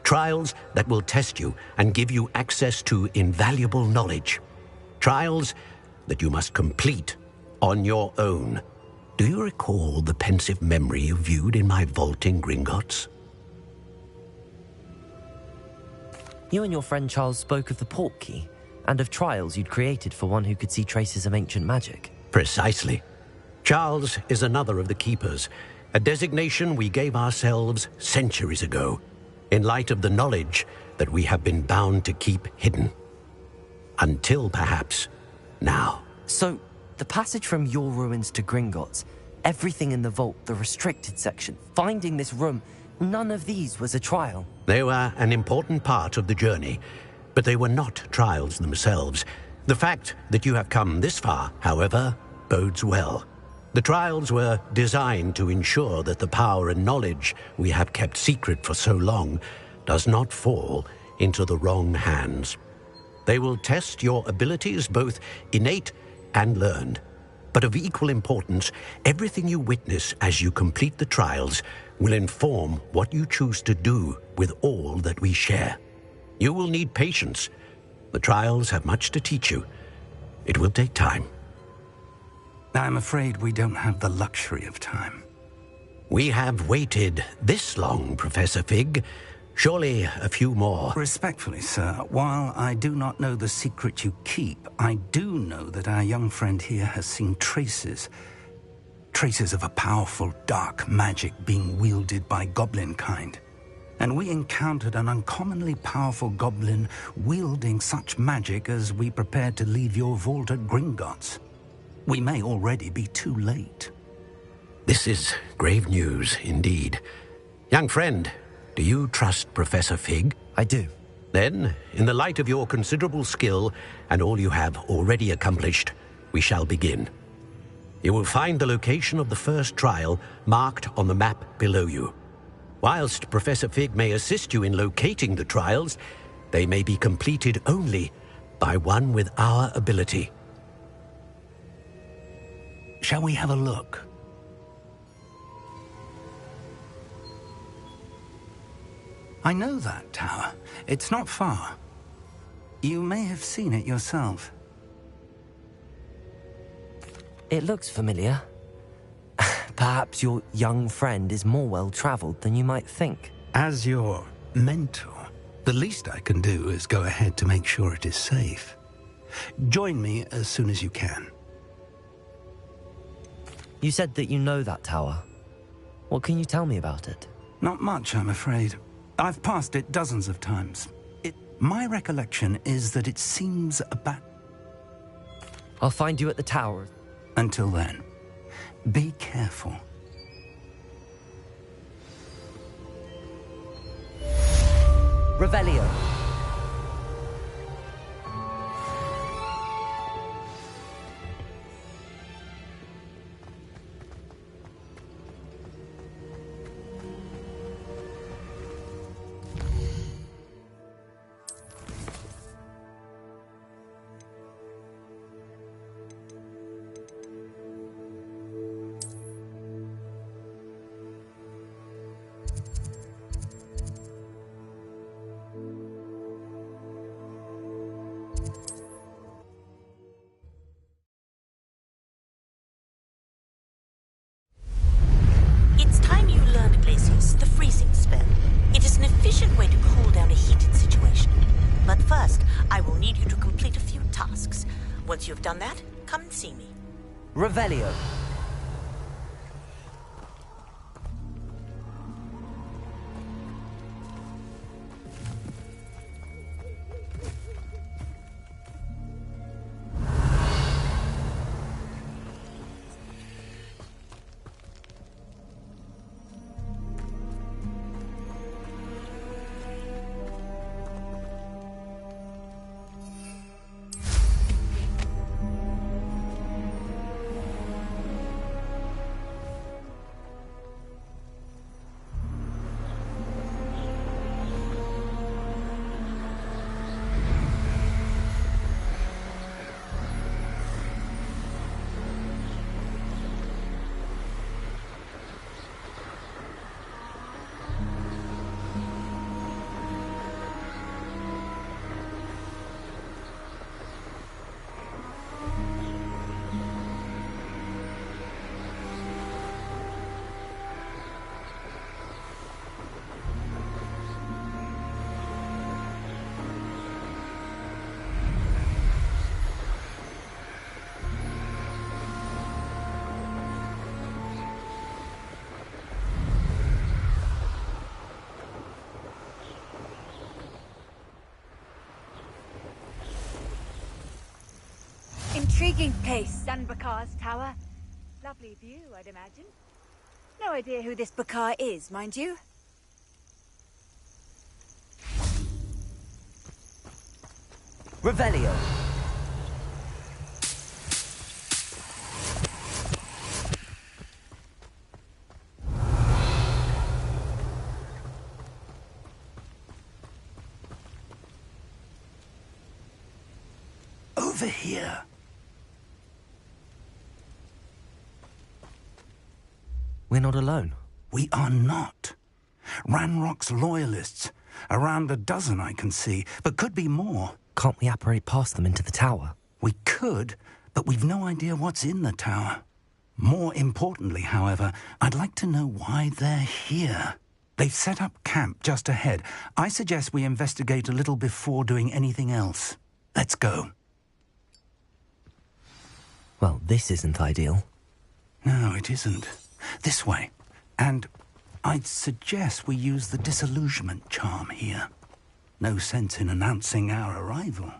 Trials that will test you and give you access to invaluable knowledge. Trials that you must complete on your own. Do you recall the pensive memory you viewed in my vault in Gringotts? You and your friend Charles spoke of the Portkey, and of trials you'd created for one who could see traces of ancient magic. Precisely. Charles is another of the Keepers, a designation we gave ourselves centuries ago, in light of the knowledge that we have been bound to keep hidden. Until, perhaps, now. So, the passage from your ruins to Gringotts, everything in the vault, the restricted section, finding this room, none of these was a trial. They were an important part of the journey, but they were not trials themselves. The fact that you have come this far, however, bodes well. The trials were designed to ensure that the power and knowledge we have kept secret for so long does not fall into the wrong hands. They will test your abilities, both innate and learned. But of equal importance, everything you witness as you complete the trials will inform what you choose to do with all that we share. You will need patience. The trials have much to teach you. It will take time. I'm afraid we don't have the luxury of time. We have waited this long, Professor Fig. Surely a few more. Respectfully, sir, while I do not know the secret you keep, I do know that our young friend here has seen traces of a powerful dark magic being wielded by goblin kind. And we encountered an uncommonly powerful goblin wielding such magic as we prepared to leave your vault at Gringotts. We may already be too late. This is grave news indeed. Young friend, do you trust Professor Fig? I do. Then, in the light of your considerable skill and all you have already accomplished, we shall begin. You will find the location of the first trial marked on the map below you. Whilst Professor Fig may assist you in locating the trials, they may be completed only by one with our ability. Shall we have a look? I know that tower. It's not far. You may have seen it yourself. It looks familiar. Perhaps your young friend is more well-traveled than you might think. As your mentor, the least I can do is go ahead to make sure it is safe. Join me as soon as you can. You said that you know that tower. What can you tell me about it? Not much, I'm afraid. I've passed it dozens of times. My recollection is that it seems about... I'll find you at the tower. Until then, be careful. Revelio. The freezing spell. It is an efficient way to cool down a heated situation. But first, I will need you to complete a few tasks. Once you have done that, come and see me. Revelio. Intriguing place, Sanbakar's tower. Lovely view, I'd imagine. No idea who this Bakar is, mind you. Revelio. Over here. We're not alone. We are not. Ranrock's loyalists. Around a dozen I can see, but could be more. Can't we apparate past them into the tower? We could, but we've no idea what's in the tower. More importantly, however, I'd like to know why they're here. They've set up camp just ahead. I suggest we investigate a little before doing anything else. Let's go. Well, this isn't ideal. No, it isn't. This way. And I'd suggest we use the disillusionment charm here. No sense in announcing our arrival.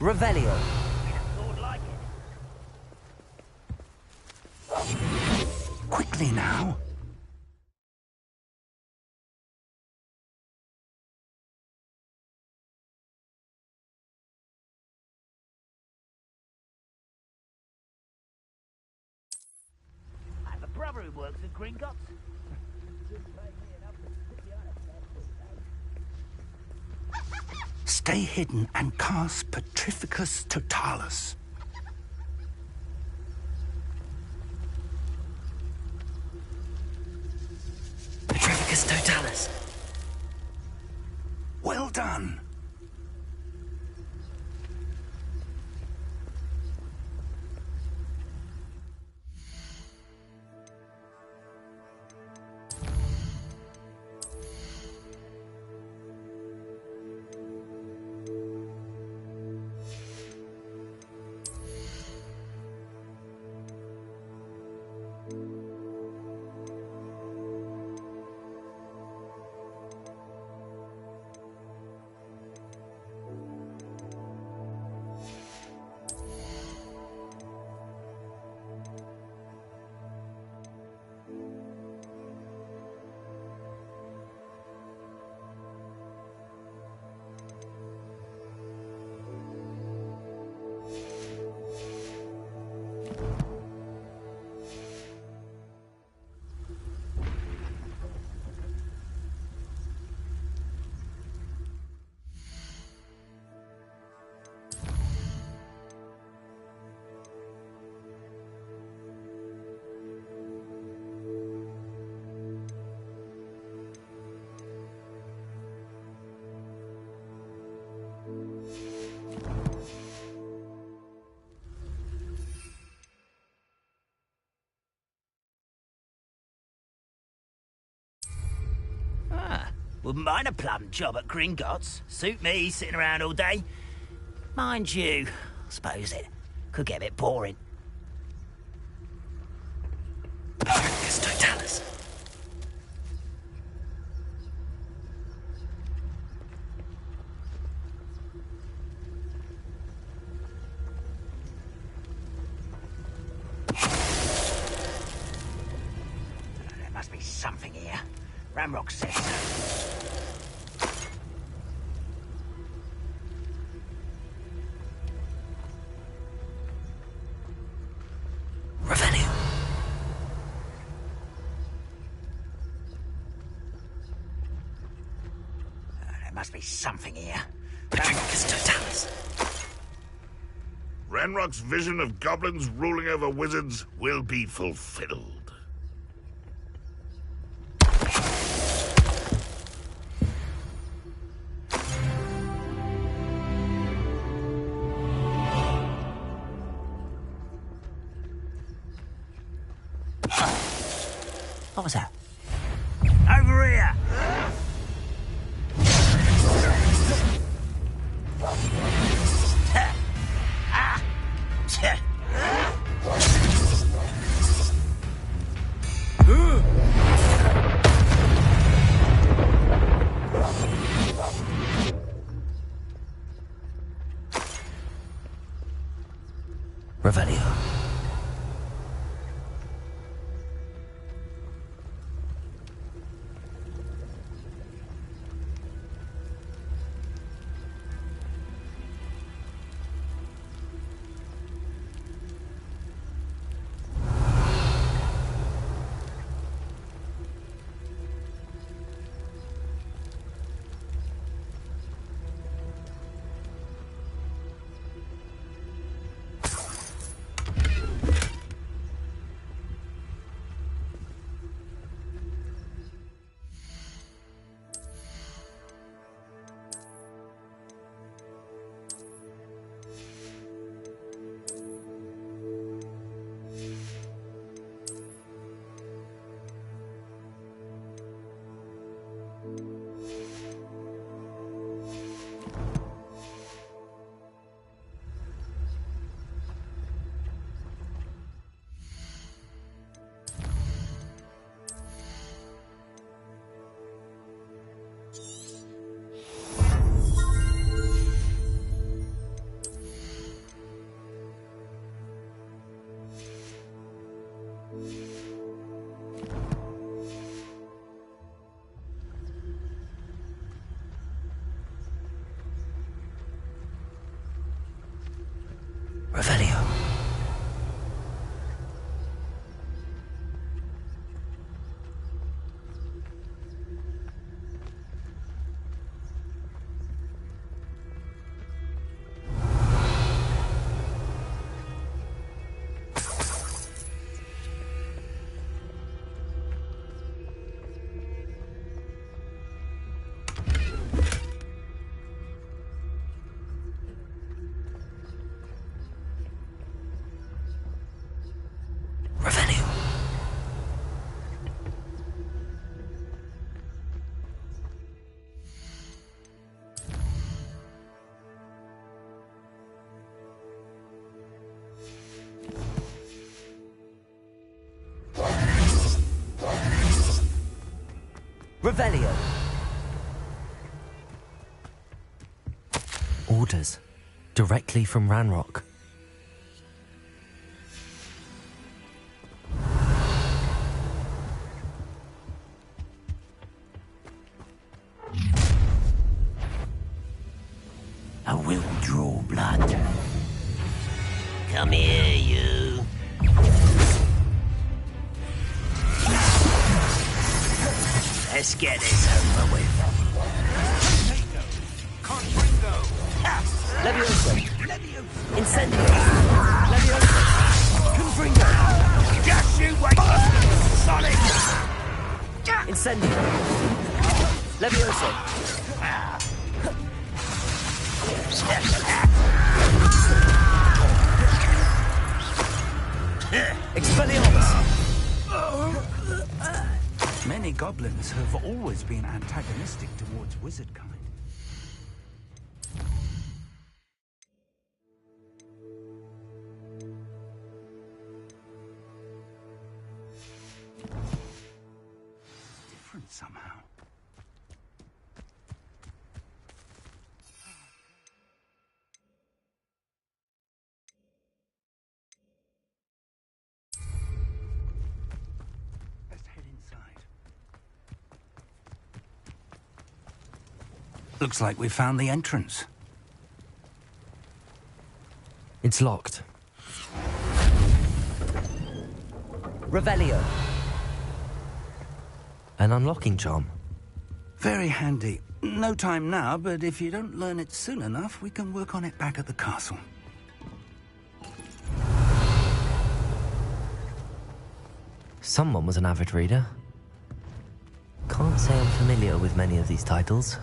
Revelio. Quickly now. I have a brother who works at Gringotts. Stay hidden and cast Petrificus Totalis. Petrificus Totalis. Well done. Wouldn't mind a plum job at Gringotts. Suit me, sitting around all day. Mind you, I suppose it could get a bit boring. Petrificus Totalis. There must be something here. Ranrock says so. Revelio. There must be something here. Petrificus Totalis. Ranrock's vision of goblins ruling over wizards will be fulfilled. What was that? Over here! Revelio. Revelio. Orders. Directly from Ranrock. I will draw blood. Come here, you. Let's get this over with. Levioso. Incendio. Levioso. Confringo. Just you wait. Solid. Incendio. Levioso. Expelliarmus. Many goblins have always been antagonistic towards wizardkind. Different somehow. Let's head inside. Looks like we found the entrance. It's locked. Revelio. An unlocking charm. Very handy. No time now, but if you don't learn it soon enough, we can work on it back at the castle. Someone was an avid reader. Can't say I'm familiar with many of these titles.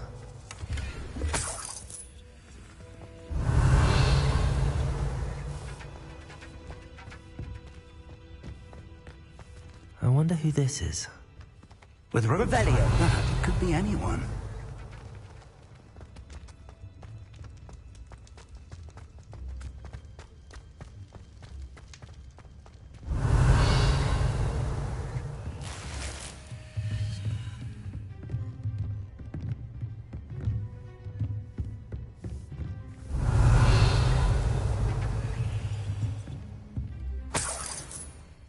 I wonder who this is. With robes like Revelio. that, it could be anyone.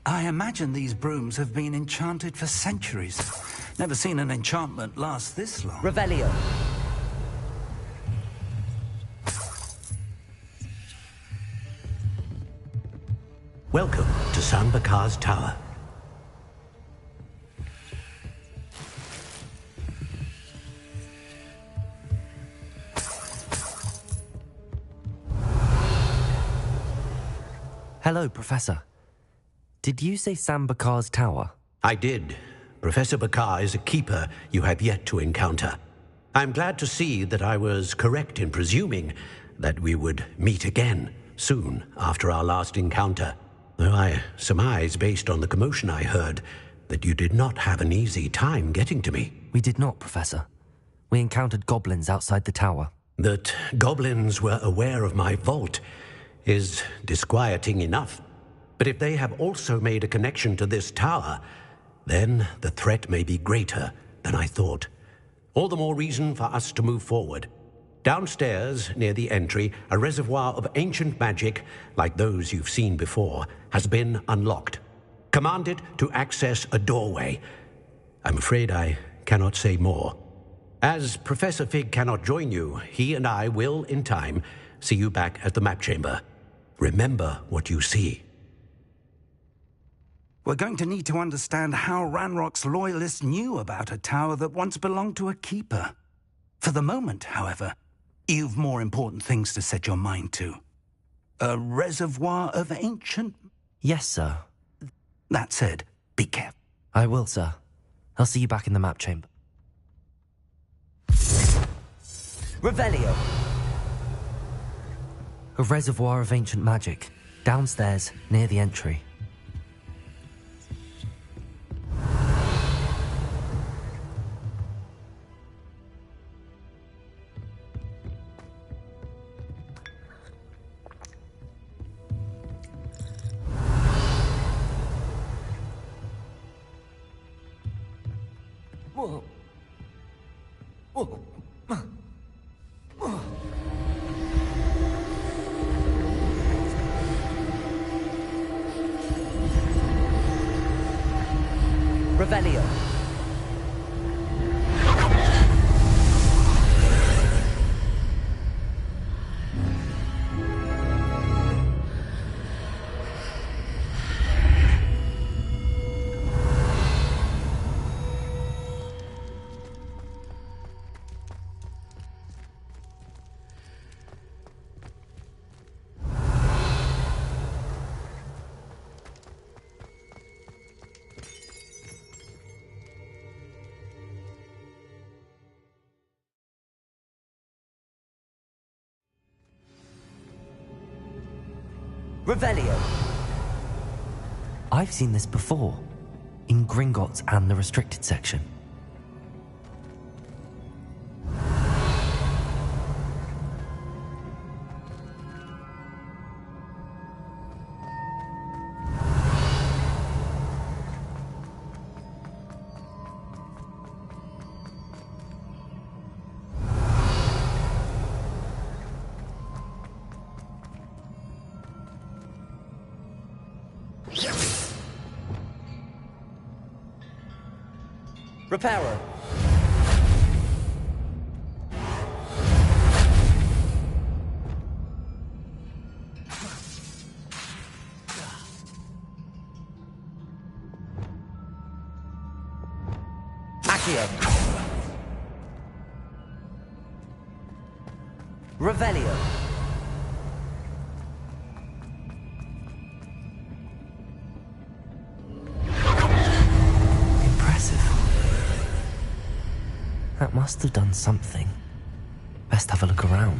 I imagine these brooms have been enchanted for centuries. Never seen an enchantment last this long. Revelio. Welcome to San Bakar's Tower. Hello, Professor. Did you say San Bakar's Tower? I did. Professor Bakar is a keeper you have yet to encounter. I'm glad to see that I was correct in presuming that we would meet again soon after our last encounter. Though I surmise, based on the commotion I heard, that you did not have an easy time getting to me. We did not, Professor. We encountered goblins outside the tower. That goblins were aware of my vault is disquieting enough. But if they have also made a connection to this tower, then the threat may be greater than I thought. All the more reason for us to move forward. Downstairs, near the entry, a reservoir of ancient magic, like those you've seen before, has been unlocked. Command it to access a doorway. I'm afraid I cannot say more. As Professor Fig cannot join you, he and I will, in time, see you back at the map chamber. Remember what you see. We're going to need to understand how Ranrock's loyalists knew about a tower that once belonged to a keeper. For the moment, however, you've more important things to set your mind to. A reservoir of ancient... Yes, sir. That said, be careful. I will, sir. I'll see you back in the map chamber. Revelio! A reservoir of ancient magic. Downstairs, near the entry. Whoa. Whoa. Revelio. Revelio. I've seen this before, in Gringotts and the restricted section. Reparo. Accio. Revelio. That must have done something. Best have a look around.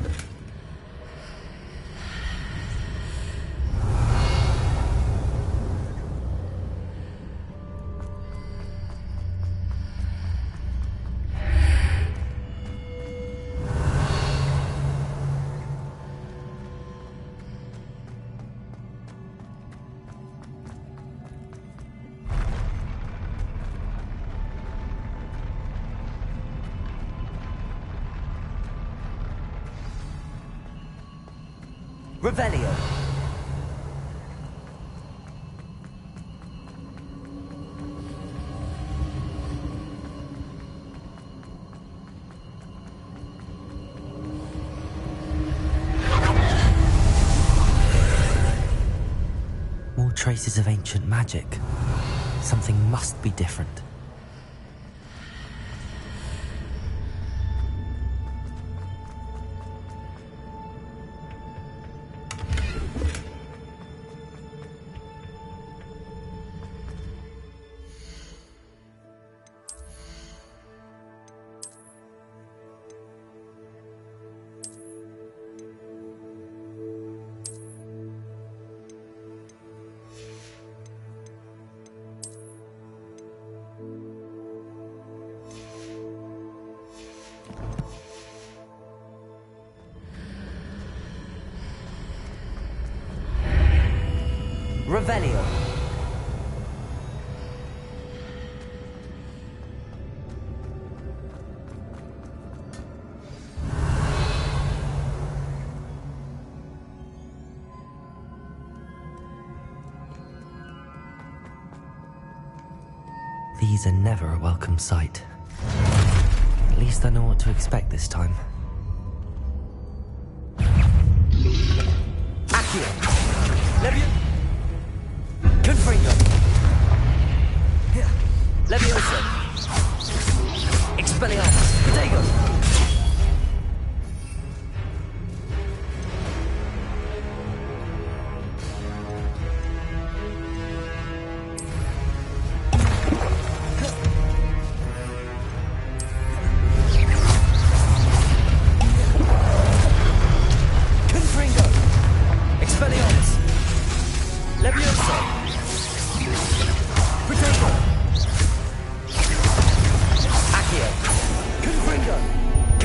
Revelio. More traces of ancient magic. Something must be different. Revelio. These are never a welcome sight. At least I know what to expect this time. Accio.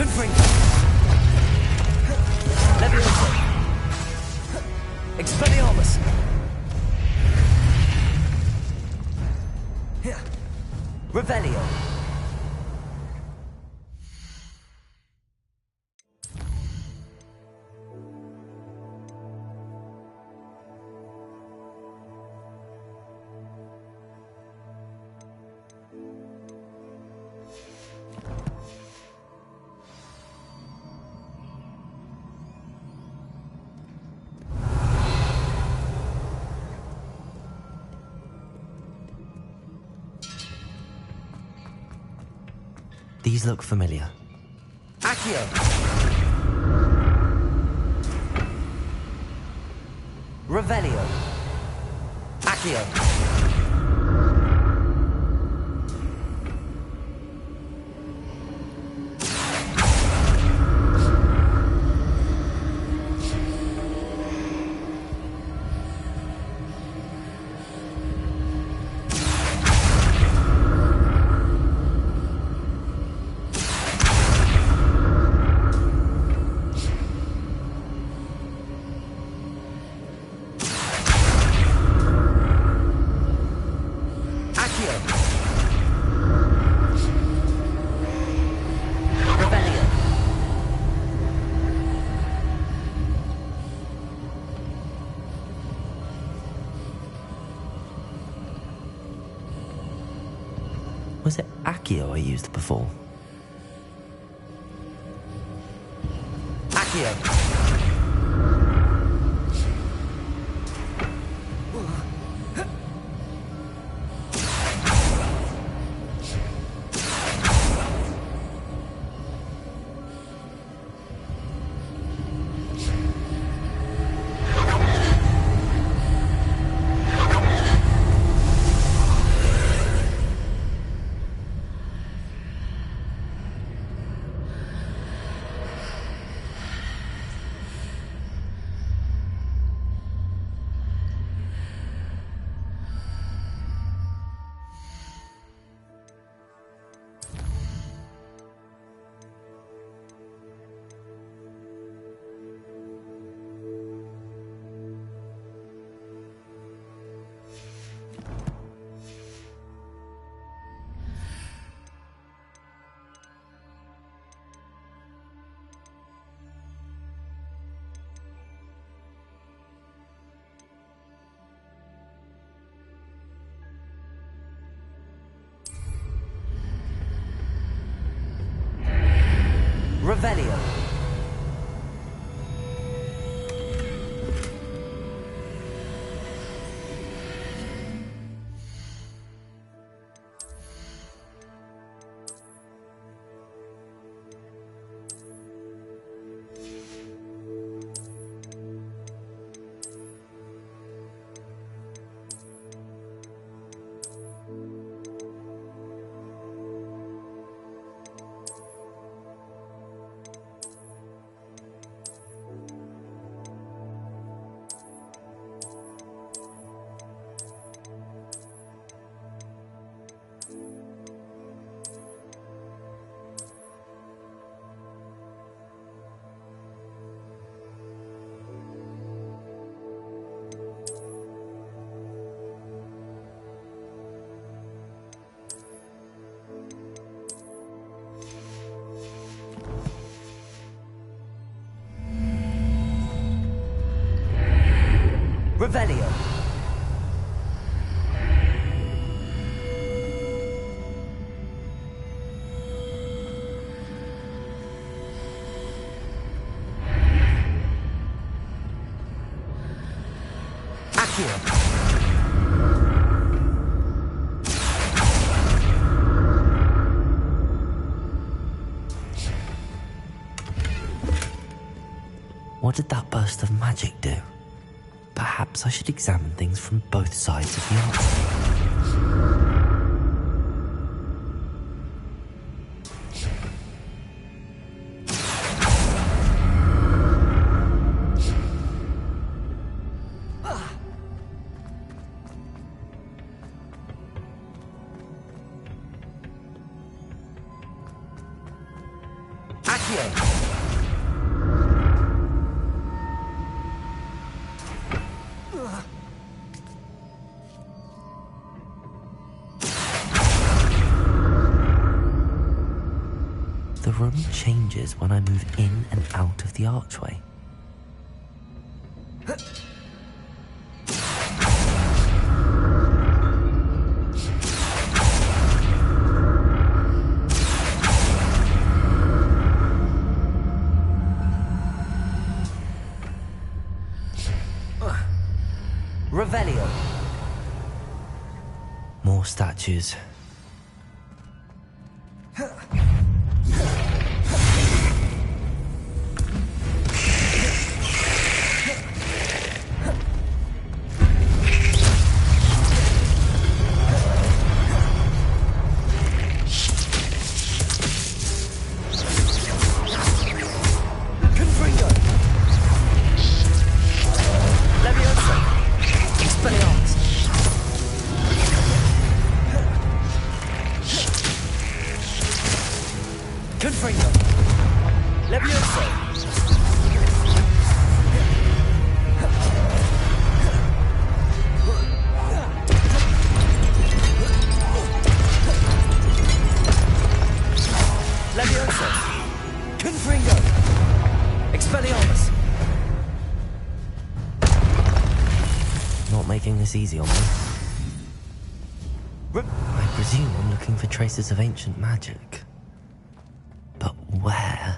Confringo. Levioso. Expelliarmus. Revelio. These look familiar. Accio! Revelio. Accio. Was it Accio I used before? Accio! Revelio. Revelio. Accio. What did that burst of magic do? Perhaps I should examine things from both sides of the answer. Accio! Accio! The room changes when I move in and out of the archway. Revelio. More statues. Easy on me. I presume I'm looking for traces of ancient magic. But where?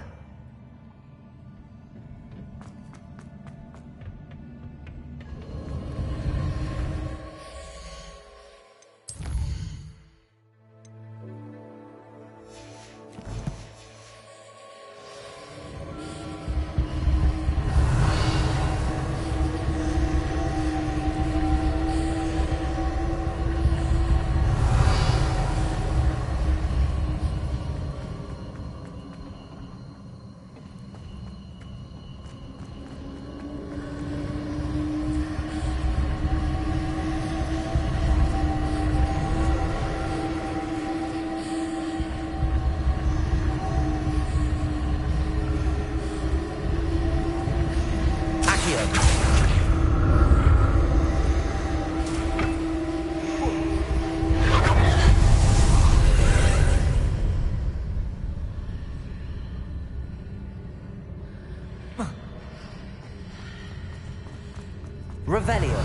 Revelio.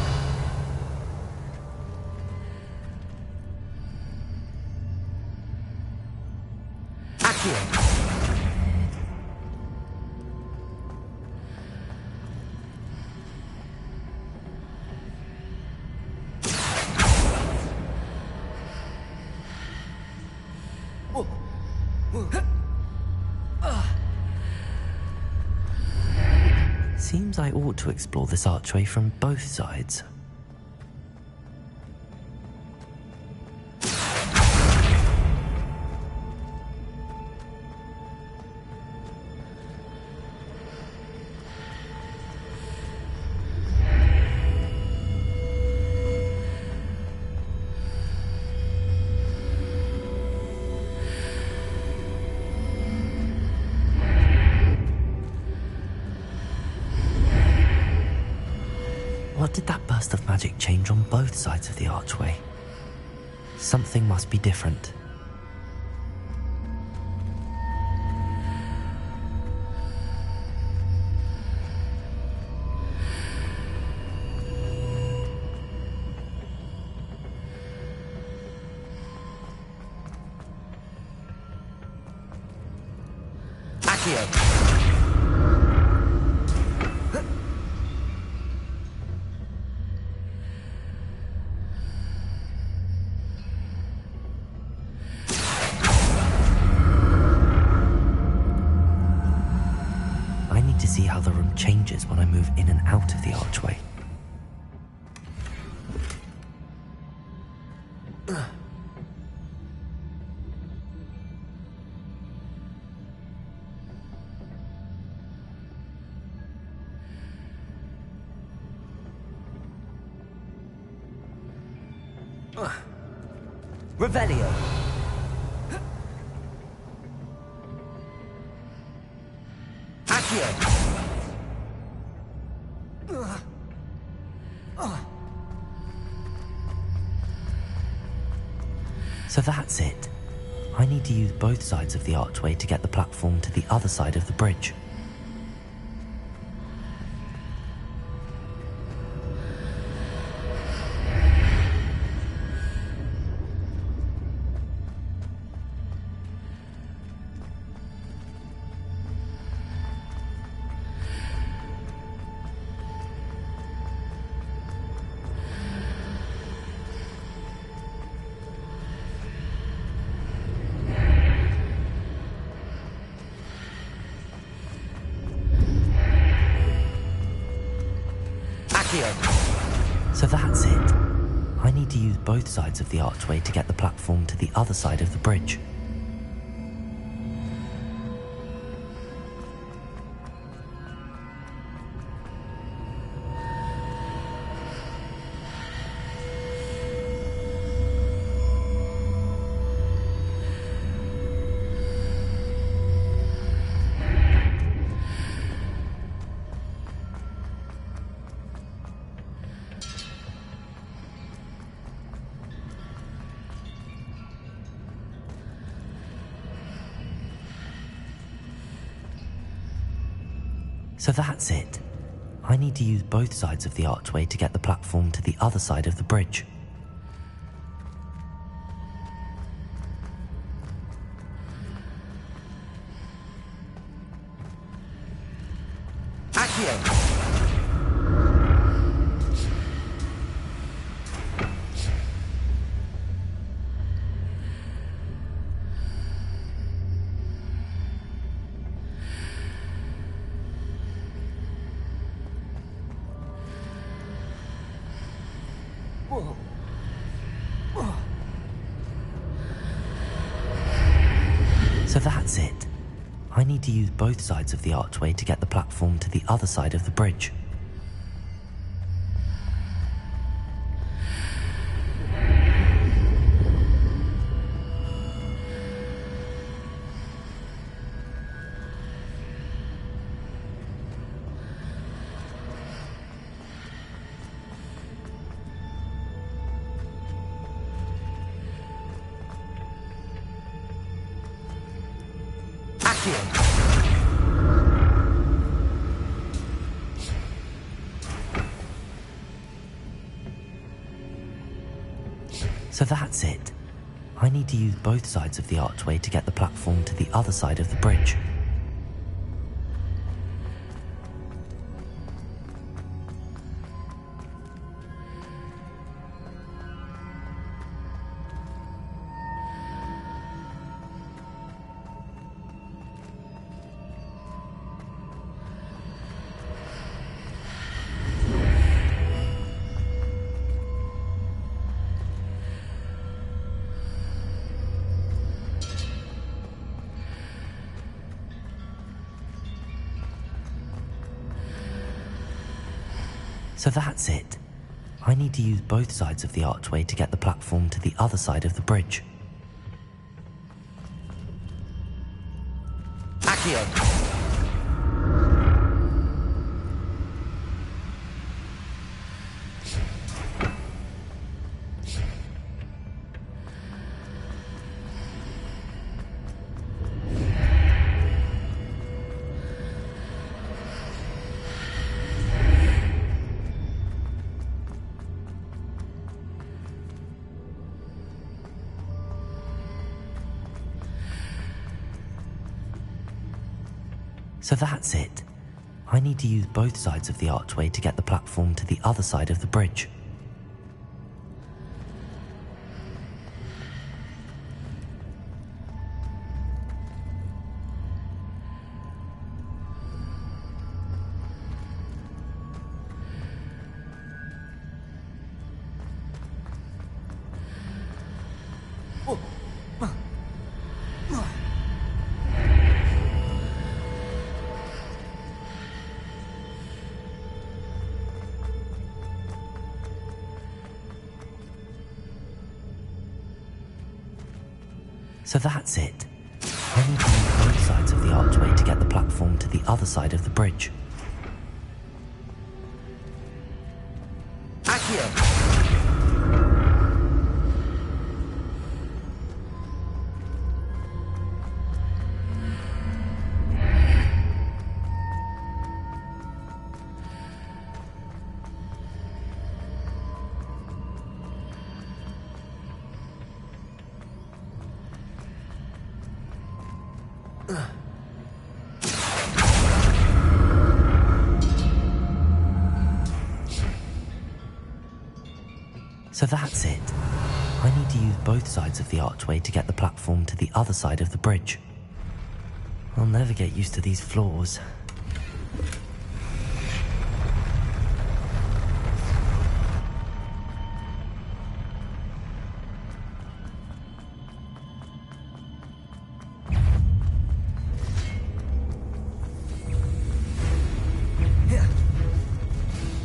Accio. Seems I ought to explore this archway from both sides. What did that burst of magic change on both sides of the archway? Something must be different. Accio. See how the room changes when I move in and out of the archway. Revelio. So that's it. I need to use both sides of the archway to get the platform to the other side of the bridge. So that's it. I need to use both sides of the archway to get the platform to the other side of the bridge. So that's it. I need to use both sides of the archway to get the platform to the other side of the bridge. So that's it. I need to use both sides of the archway to get the platform to the other side of the bridge. So that's it. I need to use both sides of the archway to get the platform to the other side of the bridge. So that's it. I need to use both sides of the archway to get the platform to the other side of the bridge. So that's it. I need to use both sides of the archway to get the platform to the other side of the bridge. So that's it. I need to use both sides of the archway to get the platform platform to the other side of the bridge. Accio! So that's it. I need to use both sides of the archway to get the platform to the other side of the bridge. I'll never get used to these floors.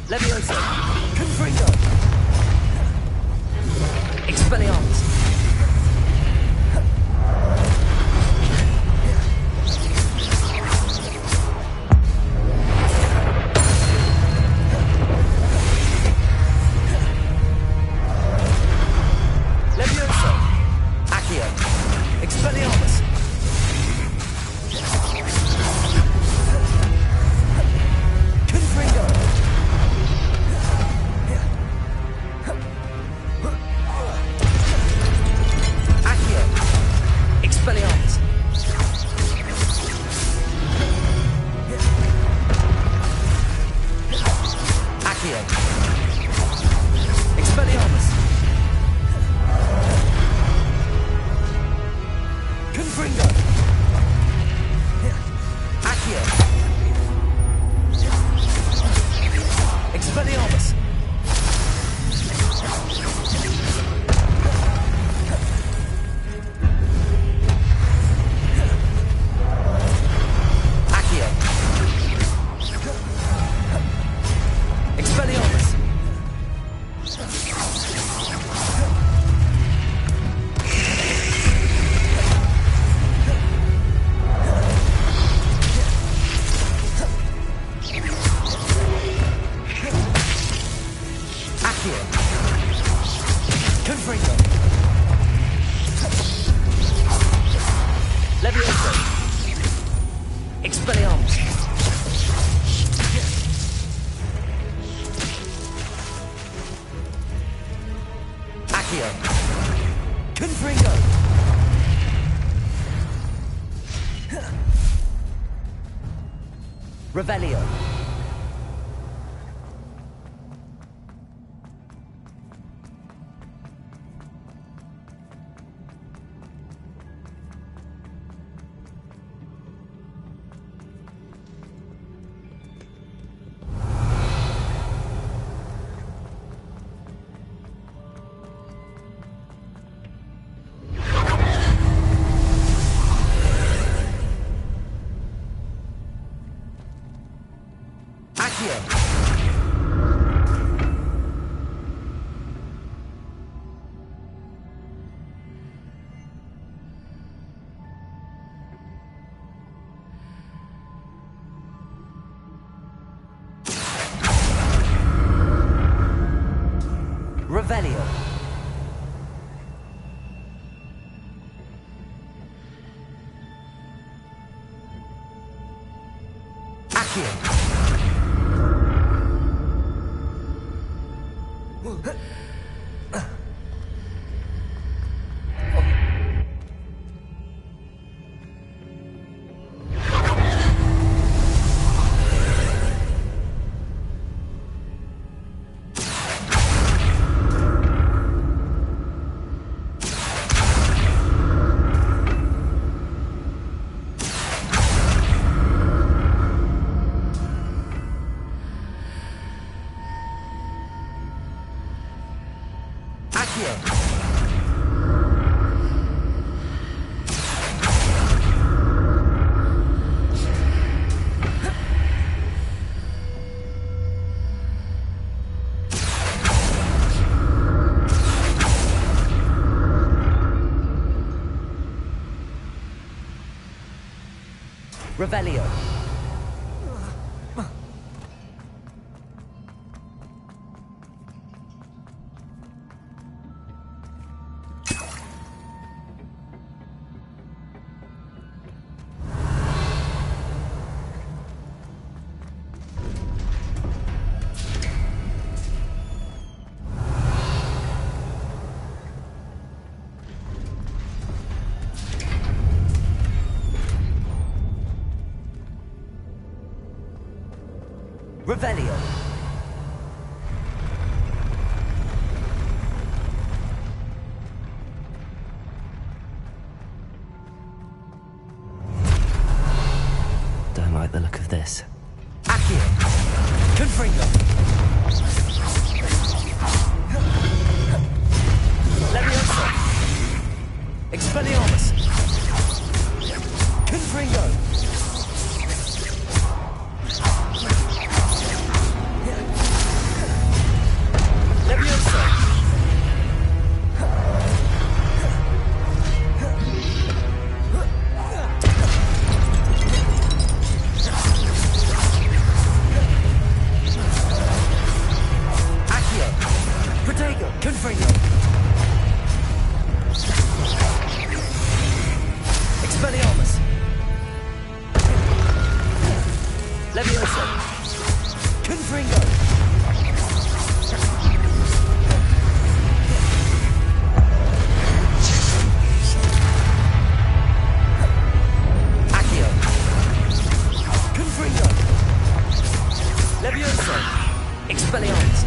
Leviosa! Confringo! Expelliarmus! Leviosa! Accio! Expelliarmus! Confringo! Expelliarmus! Accio! Expelliarmus! Confringo! Accio! Expelliarmus! Expelliarmus! Accio! Confringo! Leviosa! Expelliarmus! Accio! Confringo! Revelio! Accio! Revelio! Accio! Revelio. Revelio. Don't like the look of this. Accio. Confringo. Leviosa. Expelliarmus. Confringo. Leviosa. Accio. Protego. Confringo. Expelliarmus. Leviosa. Confringo. Accio. Confringo. Leviosa. Expelliarmus.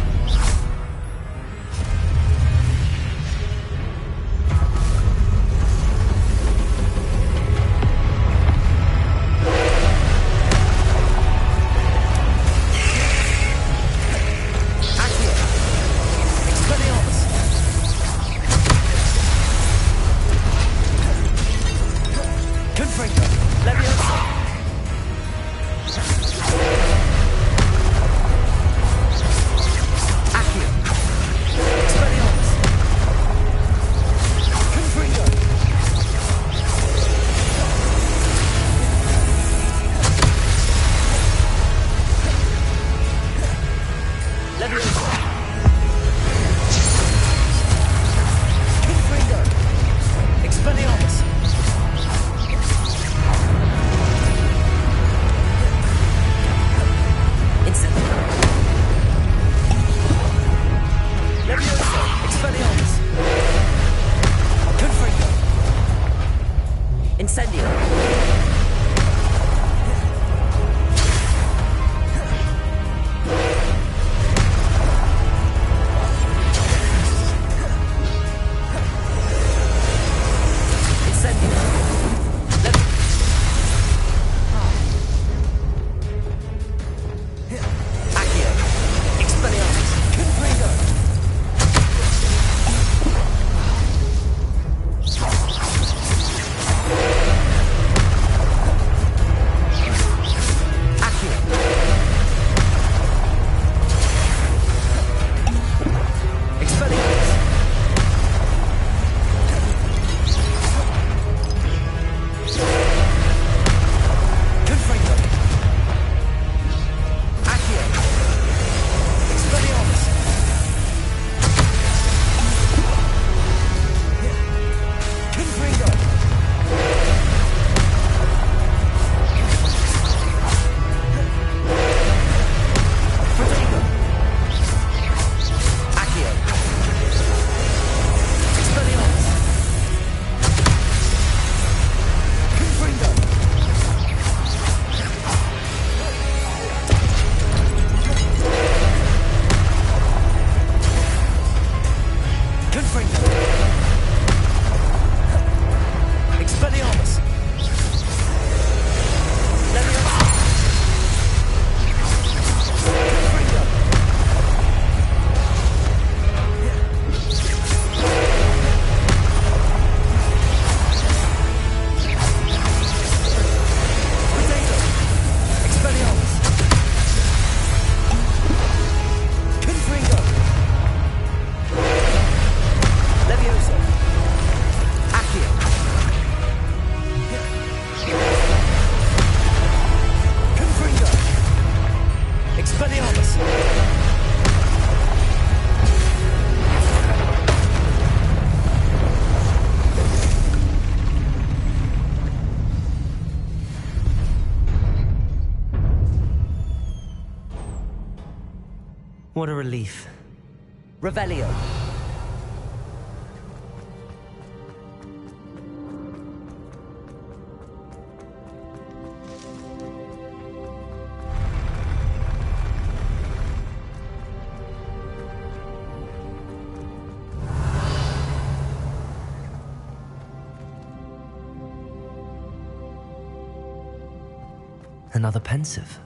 What a relief. Revelio. Another pensive.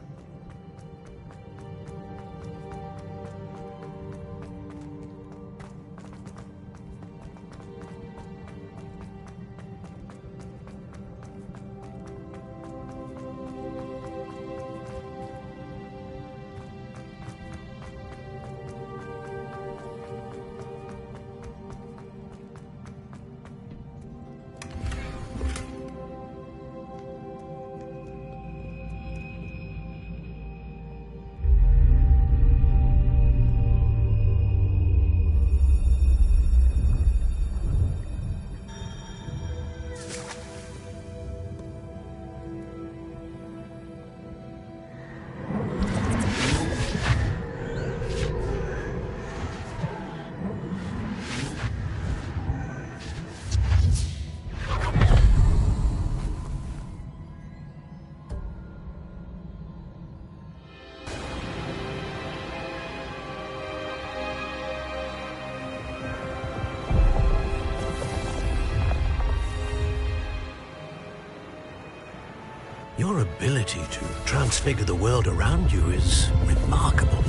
Your ability to transfigure the world around you is remarkable.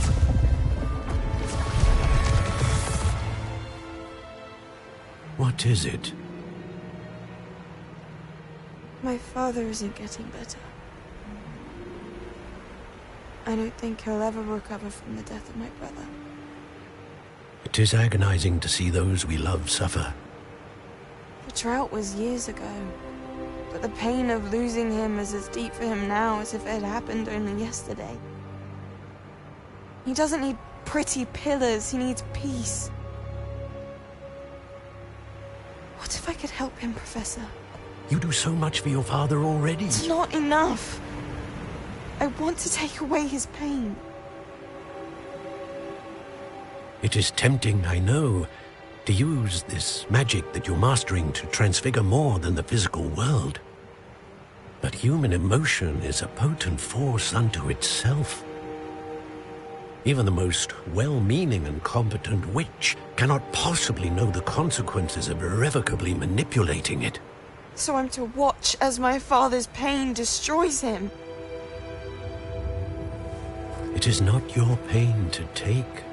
What is it? My father isn't getting better. I don't think he'll ever recover from the death of my brother. It is agonizing to see those we love suffer. The drought was years ago, but the pain of losing him is as deep for him now as if it had happened only yesterday. He doesn't need pretty pillars, he needs peace. What if I could help him, Professor? You do so much for your father already. It's not enough. I want to take away his pain. It is tempting, I know, to use this magic that you're mastering to transfigure more than the physical world. But human emotion is a potent force unto itself. Even the most well-meaning and competent witch cannot possibly know the consequences of irrevocably manipulating it. So I'm to watch as my father's pain destroys him. It is not your pain to take.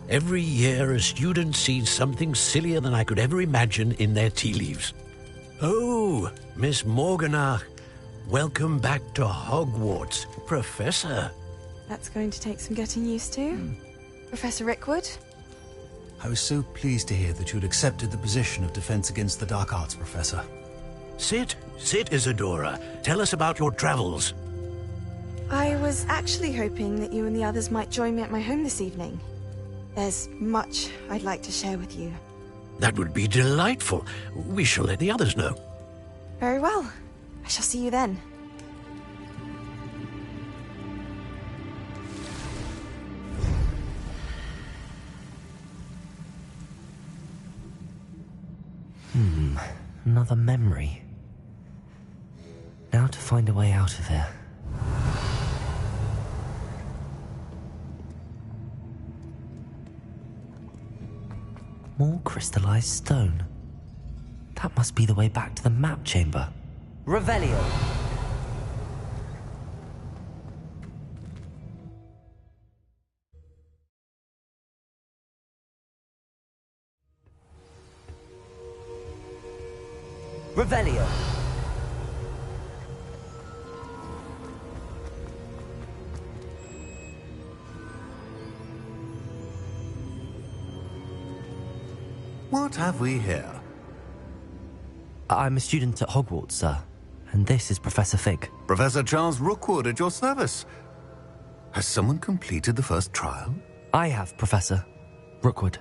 Every year, a student sees something sillier than I could ever imagine in their tea leaves. Oh, Miss Morganach, welcome back to Hogwarts, Professor. That's going to take some getting used to. Professor Rickwood? I was so pleased to hear that you'd accepted the position of Defense Against the Dark Arts, Professor. Sit, Isadora. Tell us about your travels. I was actually hoping that you and the others might join me at my home this evening. There's much I'd like to share with you. That would be delightful. We shall let the others know. Very well. I shall see you then. Another memory. Now to find a way out of here. More crystallized stone. That must be the way back to the map chamber. Revelio! Revelio! What have we here? I'm a student at Hogwarts, sir. And this is Professor Fig. Professor Charles Rookwood at your service. Has someone completed the first trial? I have, Professor Rookwood.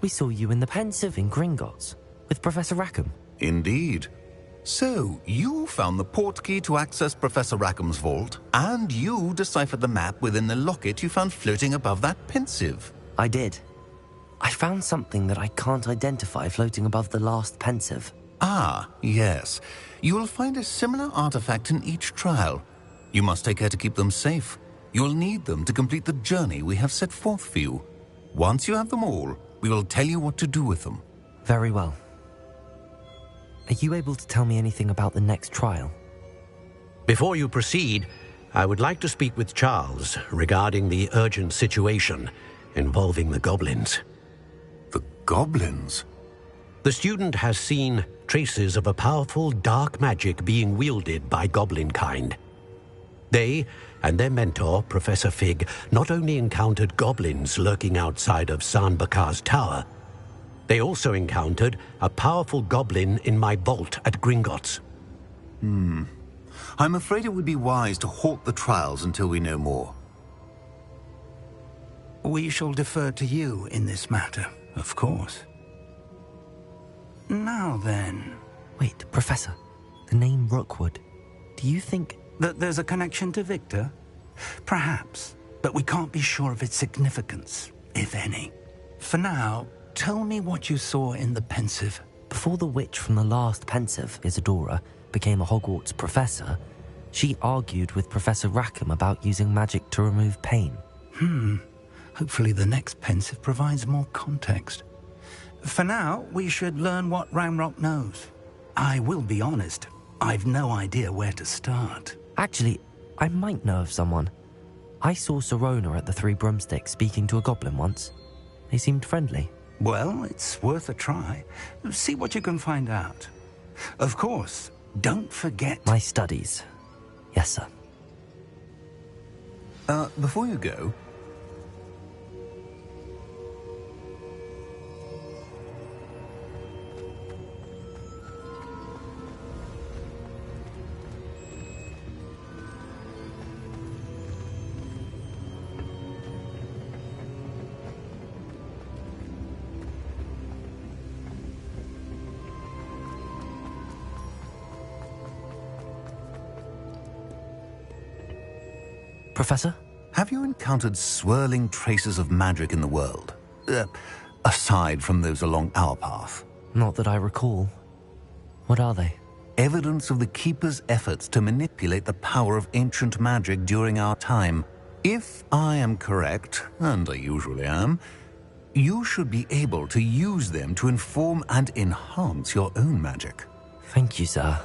We saw you in the Pensive in Gringotts with Professor Rackham. Indeed. So, you found the portkey to access Professor Rackham's vault, and you deciphered the map within the locket you found floating above that Pensive. I did. I found something that I can't identify floating above the last pensive. Ah, yes. You will find a similar artifact in each trial. You must take care to keep them safe. You will need them to complete the journey we have set forth for you. Once you have them all, we will tell you what to do with them. Very well. Are you able to tell me anything about the next trial? Before you proceed, I would like to speak with Charles regarding the urgent situation involving the goblins. The goblins? The student has seen traces of a powerful dark magic being wielded by goblin kind. They and their mentor, Professor Fig, not only encountered goblins lurking outside of San Bakar's tower, they also encountered a powerful goblin in my vault at Gringotts. I'm afraid it would be wise to halt the trials until we know more. We shall defer to you in this matter, of course. Now then... Wait, Professor. The name Rookwood. Do you think... that there's a connection to Victor? Perhaps, but we can't be sure of its significance, if any. For now, tell me what you saw in the pensive. Before the witch from the last pensive, Isadora, became a Hogwarts professor, she argued with Professor Rackham about using magic to remove pain. Hopefully the next pensive provides more context. For now, we should learn what Ranrock knows. I will be honest, I've no idea where to start. Actually, I might know of someone. I saw Sirona at the Three Broomsticks speaking to a goblin once. They seemed friendly. Well, it's worth a try. See what you can find out. Of course, don't forget... My studies. Yes, sir. Before you go... Professor? Have you encountered swirling traces of magic in the world? Aside from those along our path? Not that I recall. What are they? Evidence of the Keeper's efforts to manipulate the power of ancient magic during our time. If I am correct, and I usually am, you should be able to use them to inform and enhance your own magic. Thank you, sir.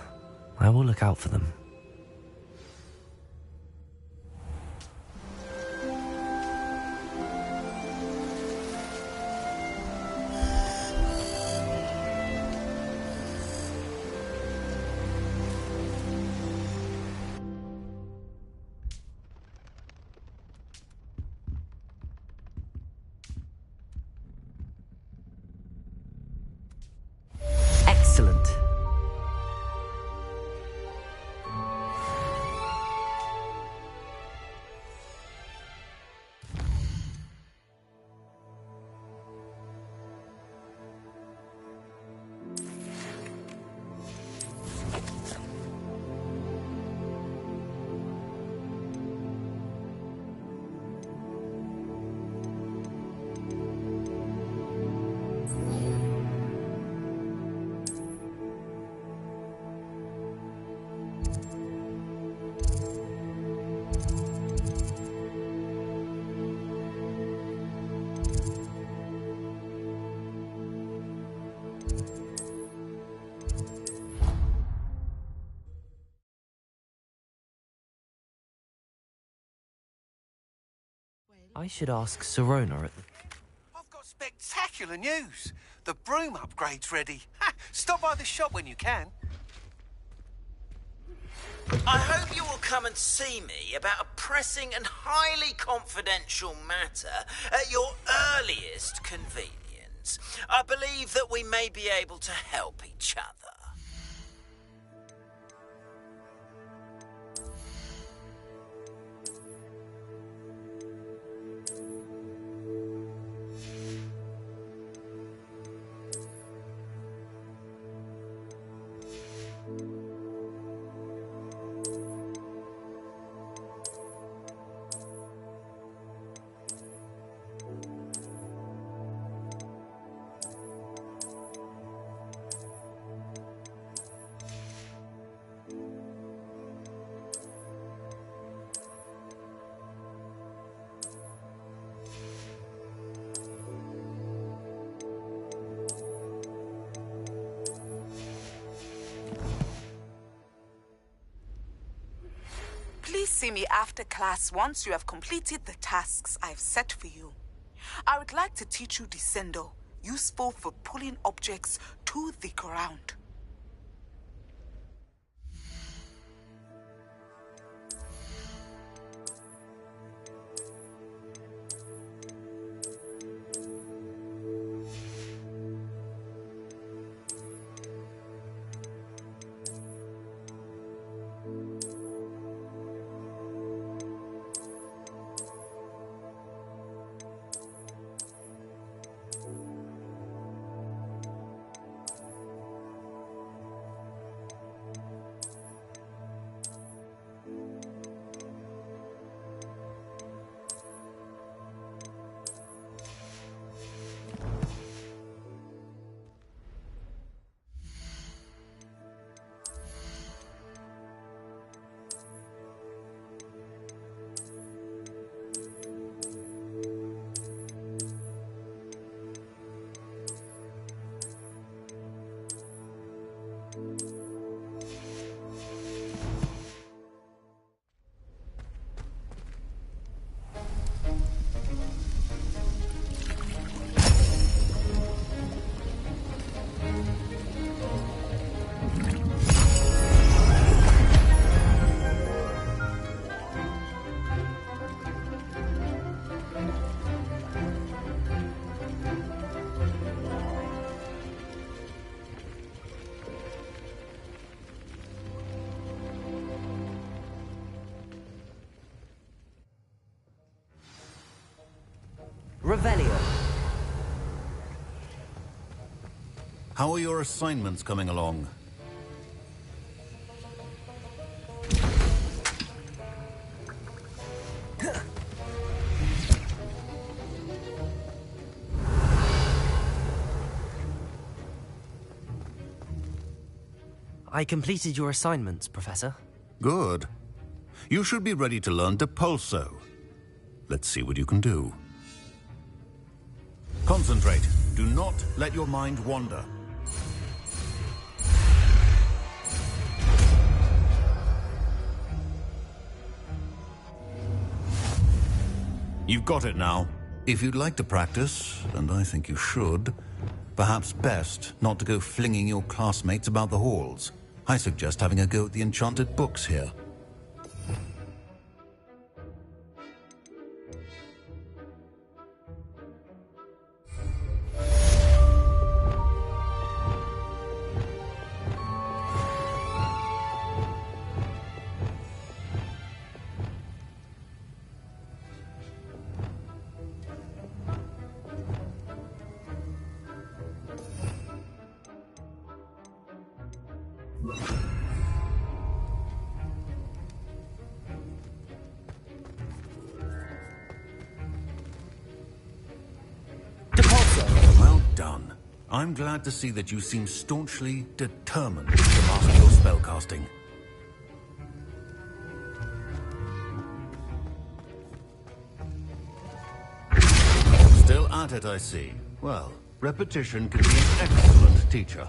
I will look out for them. Excellent. I should ask Sirona at the... I've got spectacular news. The broom upgrade's ready. Ha! Stop by the shop when you can. I hope you will come and see me about a pressing and highly confidential matter at your earliest convenience. I believe that we may be able to help each other. see me after class once you have completed the tasks I've set for you. I would like to teach you Descendo, useful for pulling objects to the ground. Revelio. How are your assignments coming along? I completed your assignments, Professor. Good. You should be ready to learn Depulso. Let's see what you can do. Concentrate. Do not let your mind wander. You've got it now. If you'd like to practice, and I think you should, perhaps best not to go flinging your classmates about the halls. I suggest having a go at the enchanted books here. Well done. I'm glad to see that you seem staunchly determined to master your spellcasting. Still at it, I see. Well, repetition can be an excellent teacher.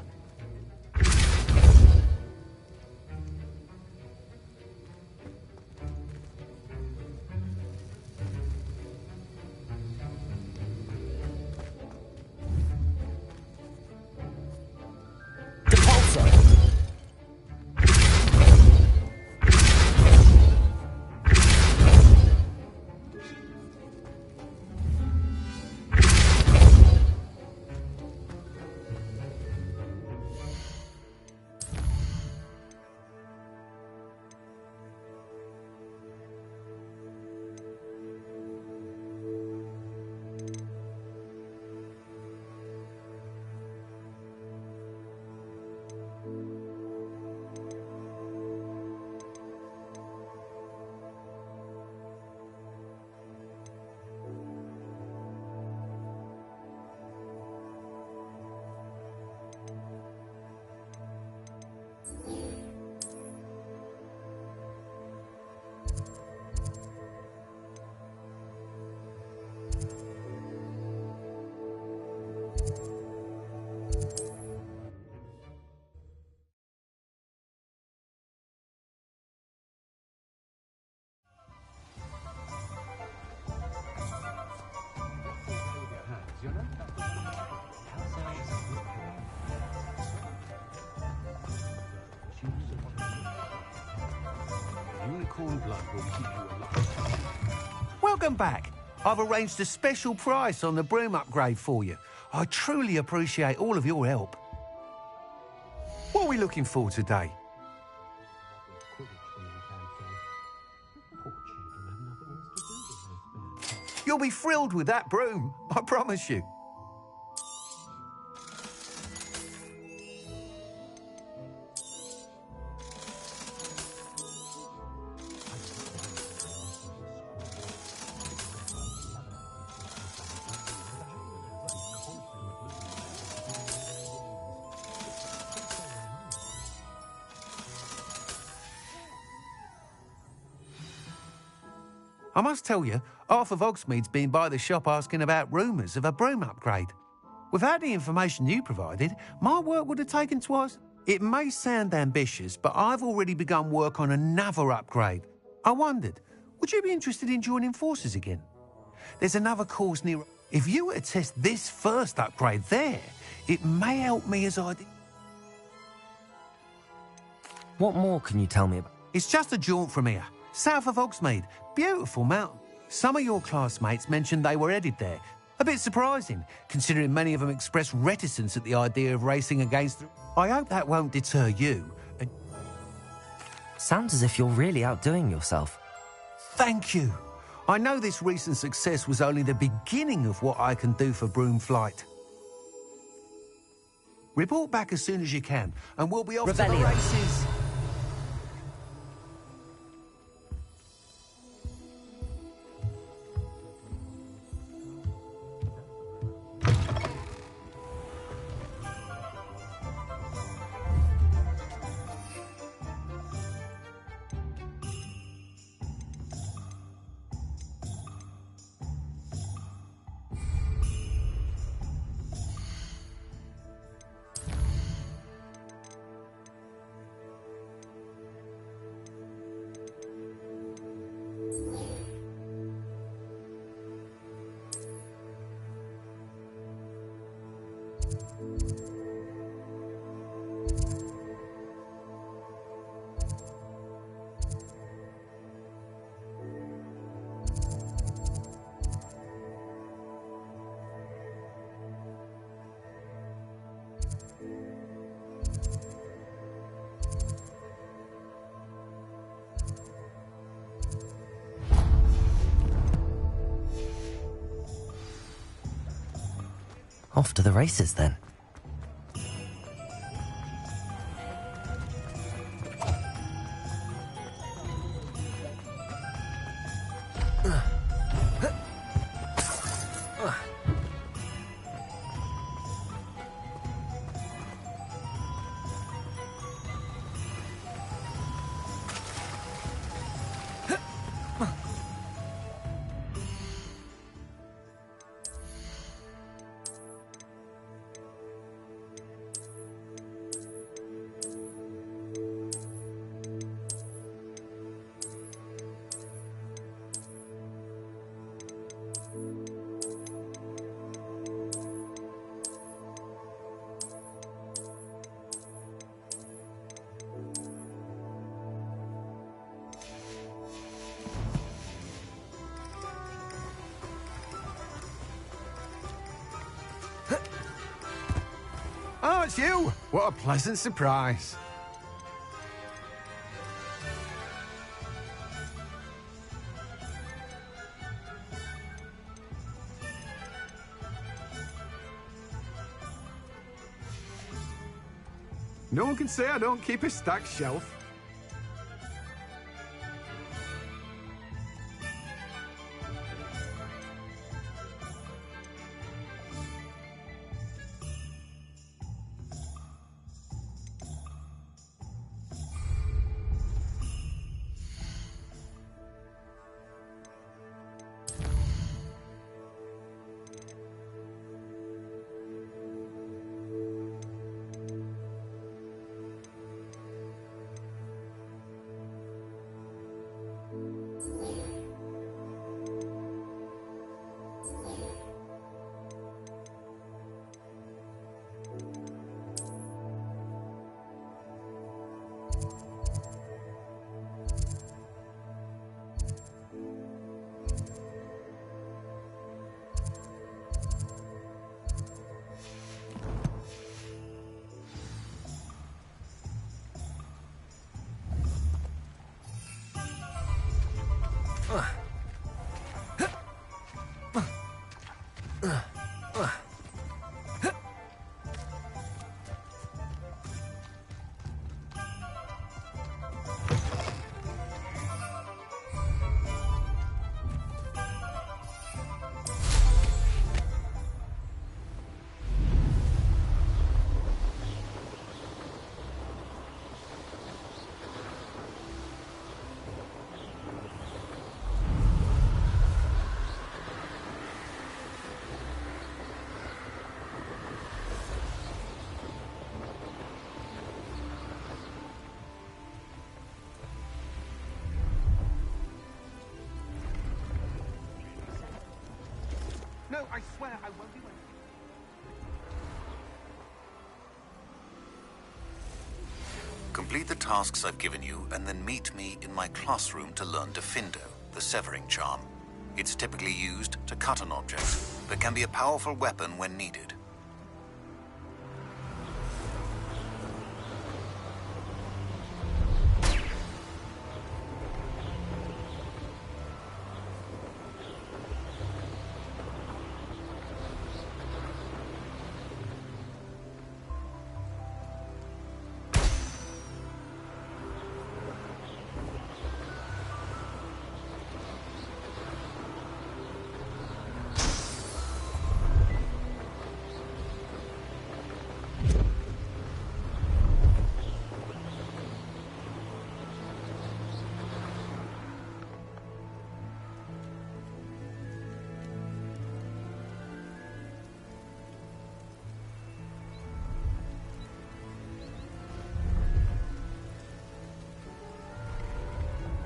unicorn blood will keep you alive. Welcome back. I've arranged a special price on the broom upgrade for you. I truly appreciate all of your help. What are we looking for today? You'll be thrilled with that broom, I promise you. I must tell you, half of Hogsmeade's been by the shop asking about rumours of a broom upgrade. Without the information you provided, my work would have taken twice. It may sound ambitious, but I've already begun work on another upgrade. I wondered, would you be interested in joining forces again? There's another course near... If you were to test this first upgrade there, it may help me as I... What more can you tell me about? It's just a jaunt from here, south of Hogsmeade. Beautiful mountain. Some of your classmates mentioned they were headed there. A bit surprising, considering many of them expressed reticence at the idea of racing against... I hope that won't deter you. Sounds as if you're really outdoing yourself. Thank you. I know this recent success was only the beginning of what I can do for Broom Flight. Report back as soon as you can, and we'll be off to the races. Off to the races, then. Oh, it's you! What a pleasant surprise. No one can say I don't keep a stacked shelf. I swear I won't do anything. Complete the tasks I've given you, and then meet me in my classroom to learn Diffindo, the severing charm. It's typically used to cut an object, but can be a powerful weapon when needed.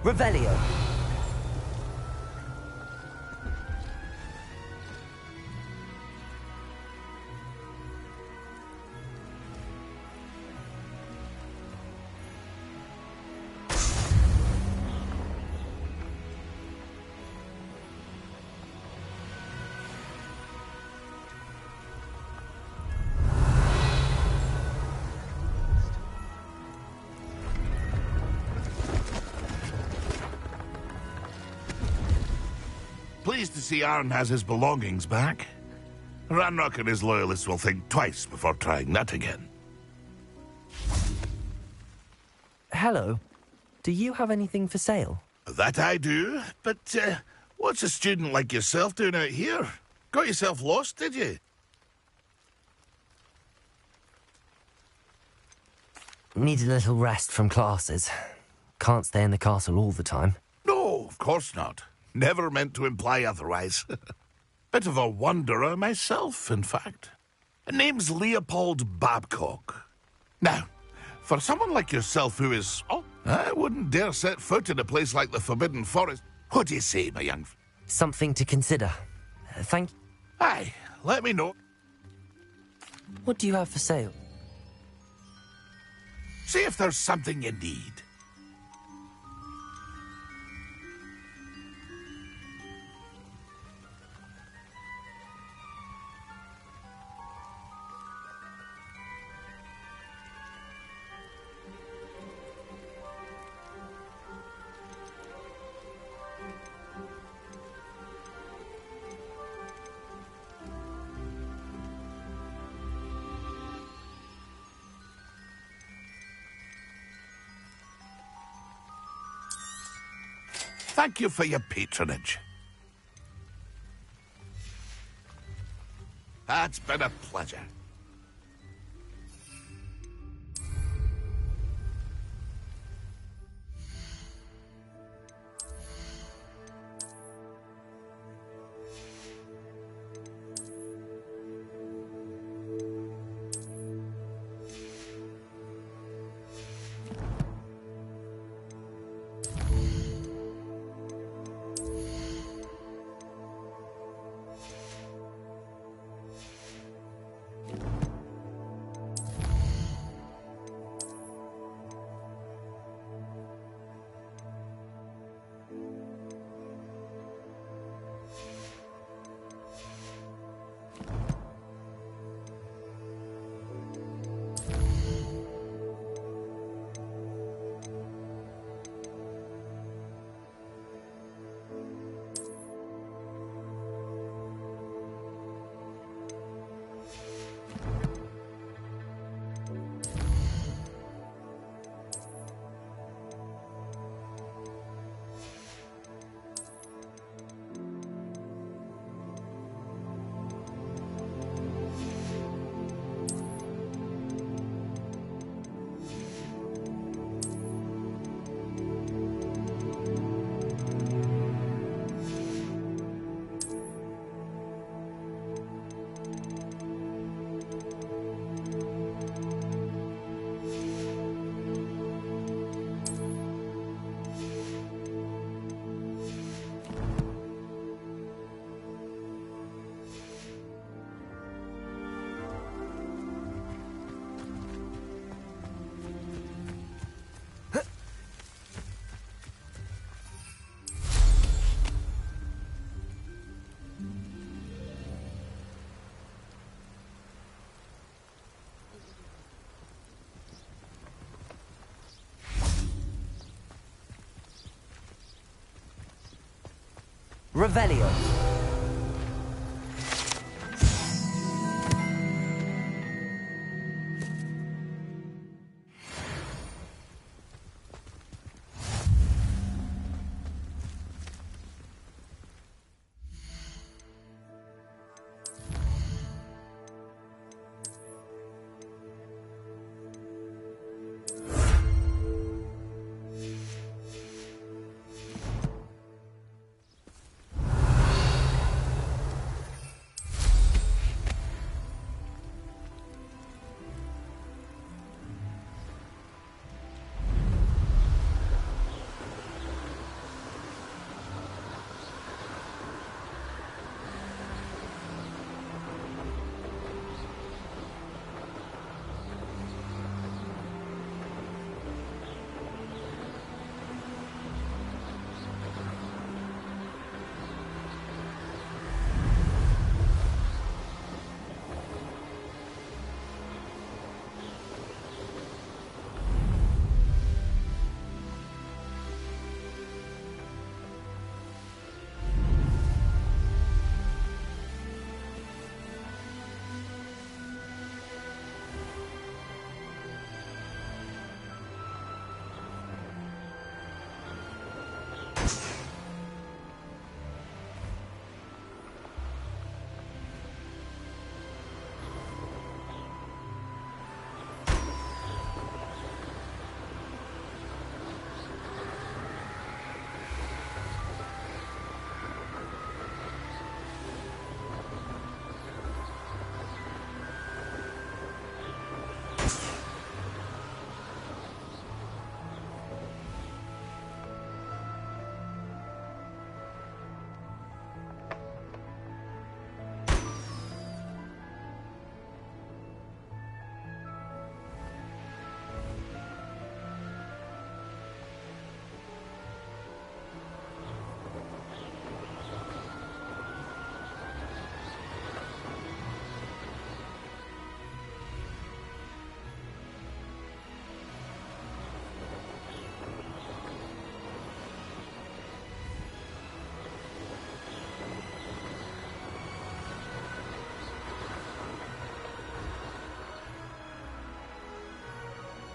Revelio. Pleased to see Arn has his belongings back. Ranrock and his loyalists will think twice before trying that again. Hello. Do you have anything for sale? That I do, but what's a student like yourself doing out here? Got yourself lost, did you? Need a little rest from classes. Can't stay in the castle all the time. No, of course not. Never meant to imply otherwise. Bit of a wanderer myself, in fact. Name's Leopold Babcock. Now, for someone like yourself who is... Oh, I wouldn't dare set foot in a place like the Forbidden Forest. What do you say, my young... Something to consider. Thank... Aye, let me know. What do you have for sale? See if there's something you need. Thank you for your patronage. It's been a pleasure. Revelio.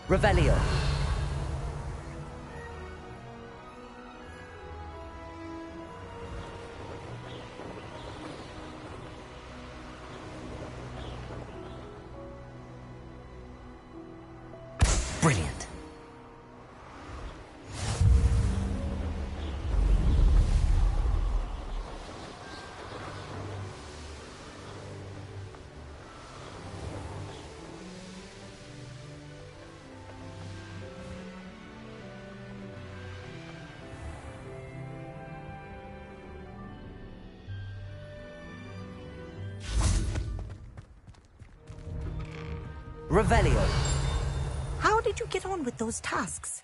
Revelio. Brilliant. Revelio. How did you get on with those tasks?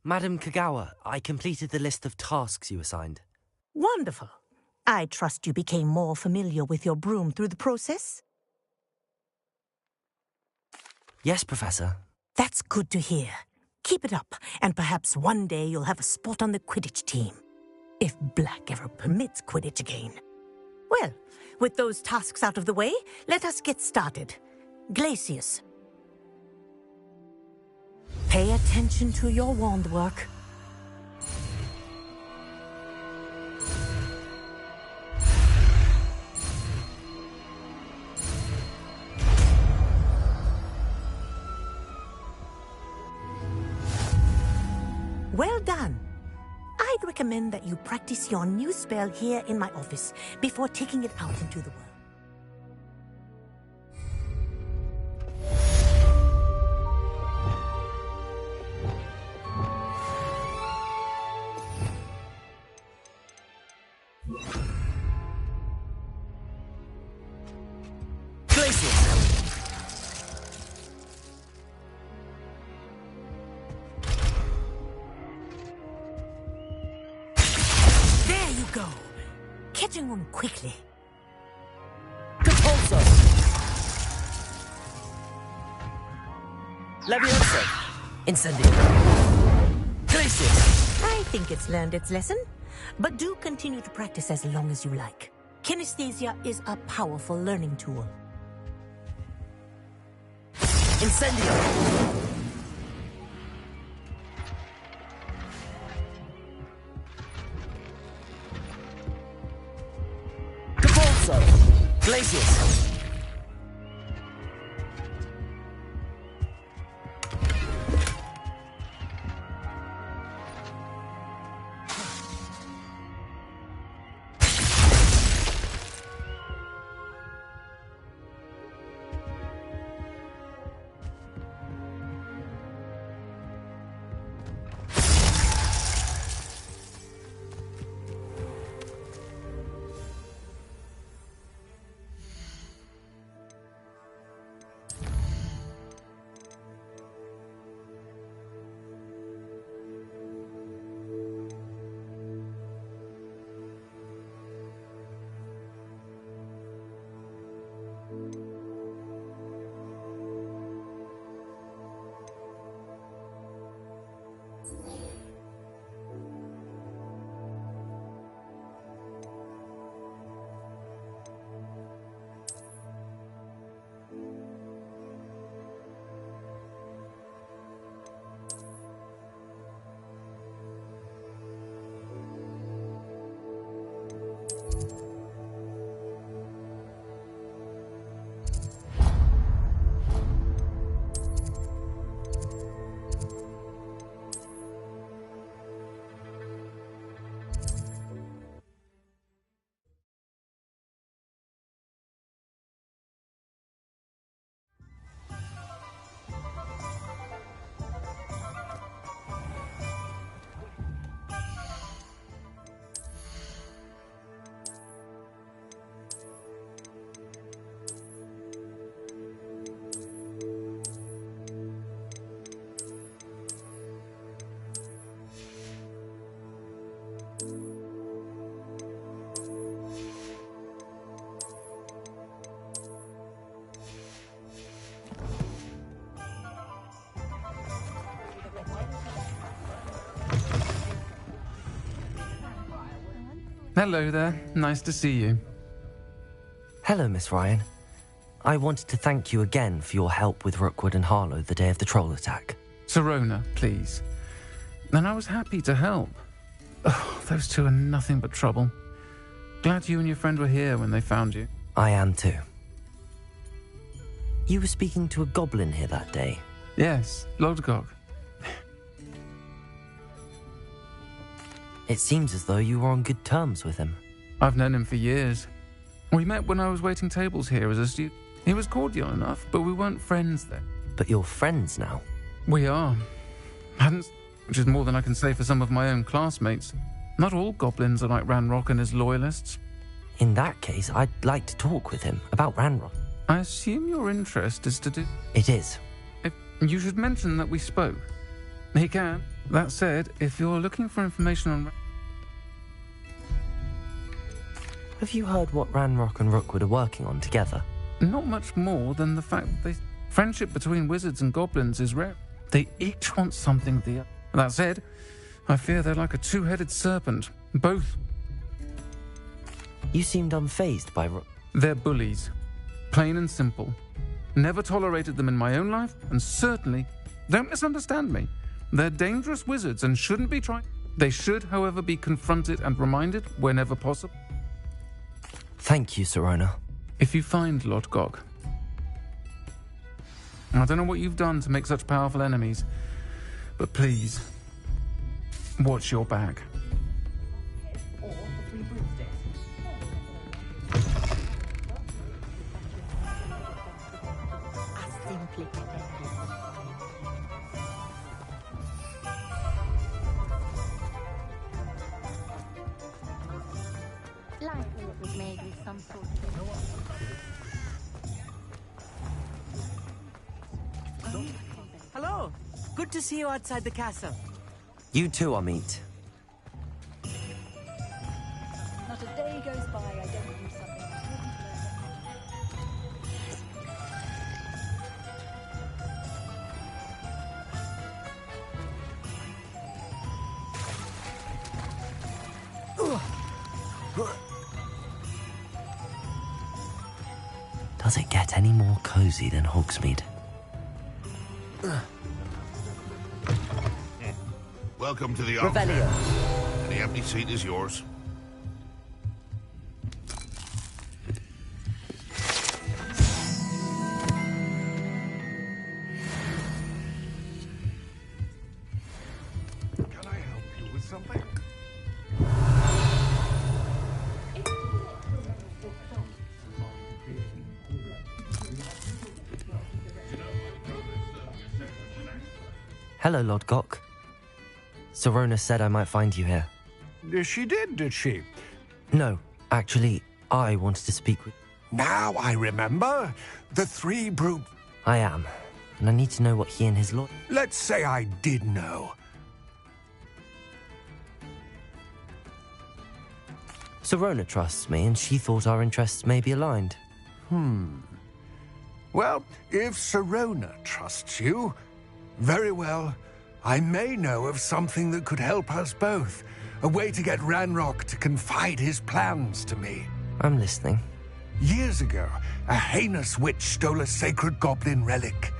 Madam Kagawa, I completed the list of tasks you assigned. Wonderful. I trust you became more familiar with your broom through the process? Yes, Professor. That's good to hear. Keep it up, and perhaps one day you'll have a spot on the Quidditch team. If Black ever permits Quidditch again. Well, with those tasks out of the way, let us get started. Glacius. Pay attention to your wand work. Well done. I'd recommend that you practice your new spell here in my office before taking it out into the world. go. Getting on quickly. Repulsor! Leviosa! Incendio! Glacius! I think it's learned its lesson, but do continue to practice as long as you like. Kinesthesia is a powerful learning tool. Incendio! Capulso! Glacius! Hello there. Nice to see you. Hello, Miss Ryan. I wanted to thank you again for your help with Rookwood and Harlow the day of the troll attack. Sirona, please. And I was happy to help. Oh, those two are nothing but trouble. Glad you and your friend were here when they found you. I am too. You were speaking to a goblin here that day. Yes, Lodgok. It seems as though you were on good terms with him. I've known him for years. We met when I was waiting tables here as a student. He was cordial enough, but we weren't friends then. But you're friends now? We are. Which is more than I can say for some of my own classmates. Not all goblins are like Ranrock and his loyalists. In that case, I'd like to talk with him about Ranrock. I assume your interest is to do... It is. You should mention that we spoke. He can. That said, if you're looking for information on... Have you heard what Ranrock and Rookwood are working on together? Not much more than the fact that friendship between wizards and goblins is rare. They each want something the other. That said, I fear they're like a two-headed serpent. Both. You seemed unfazed by They're bullies. Plain and simple. Never tolerated them in my own life, and certainly, don't misunderstand me, they're dangerous wizards and shouldn't be tried. They should, however, be confronted and reminded whenever possible. Thank you, Sirona. If you find Lodgok, I don't know what you've done to make such powerful enemies, but please, watch your back. Likely it was made with some sort of... Hello. Good to see you outside the castle. You too, Amit. Does it get any more cozy than Hogsmeade? Welcome to the Revelio. office. The empty seat is yours. Can I help you with something? Hello, Lodgok. Sirona said I might find you here. She did she? No, actually, I wanted to speak with... Now I remember. The three brute... I am, and I need to know what he and his lord... Let's say I did know. Sirona trusts me, and she thought our interests may be aligned. Well, if Sirona trusts you, very well. I may know of something that could help us both. A way to get Ranrock to confide his plans to me. I'm listening. Years ago, a heinous witch stole a sacred goblin relic.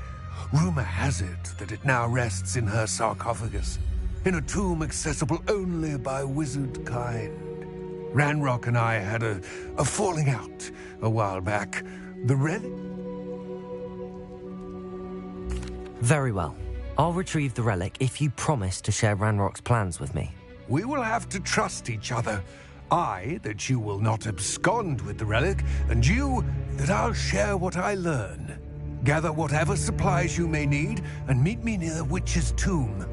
Rumor has it that it now rests in her sarcophagus, in a tomb accessible only by wizard kind. Ranrock and I had a falling out a while back. The relic... Very well. I'll retrieve the relic if you promise to share Ranrock's plans with me. We will have to trust each other. I, that you will not abscond with the relic, and you, that I'll share what I learn. Gather whatever supplies you may need, and meet me near the witch's tomb.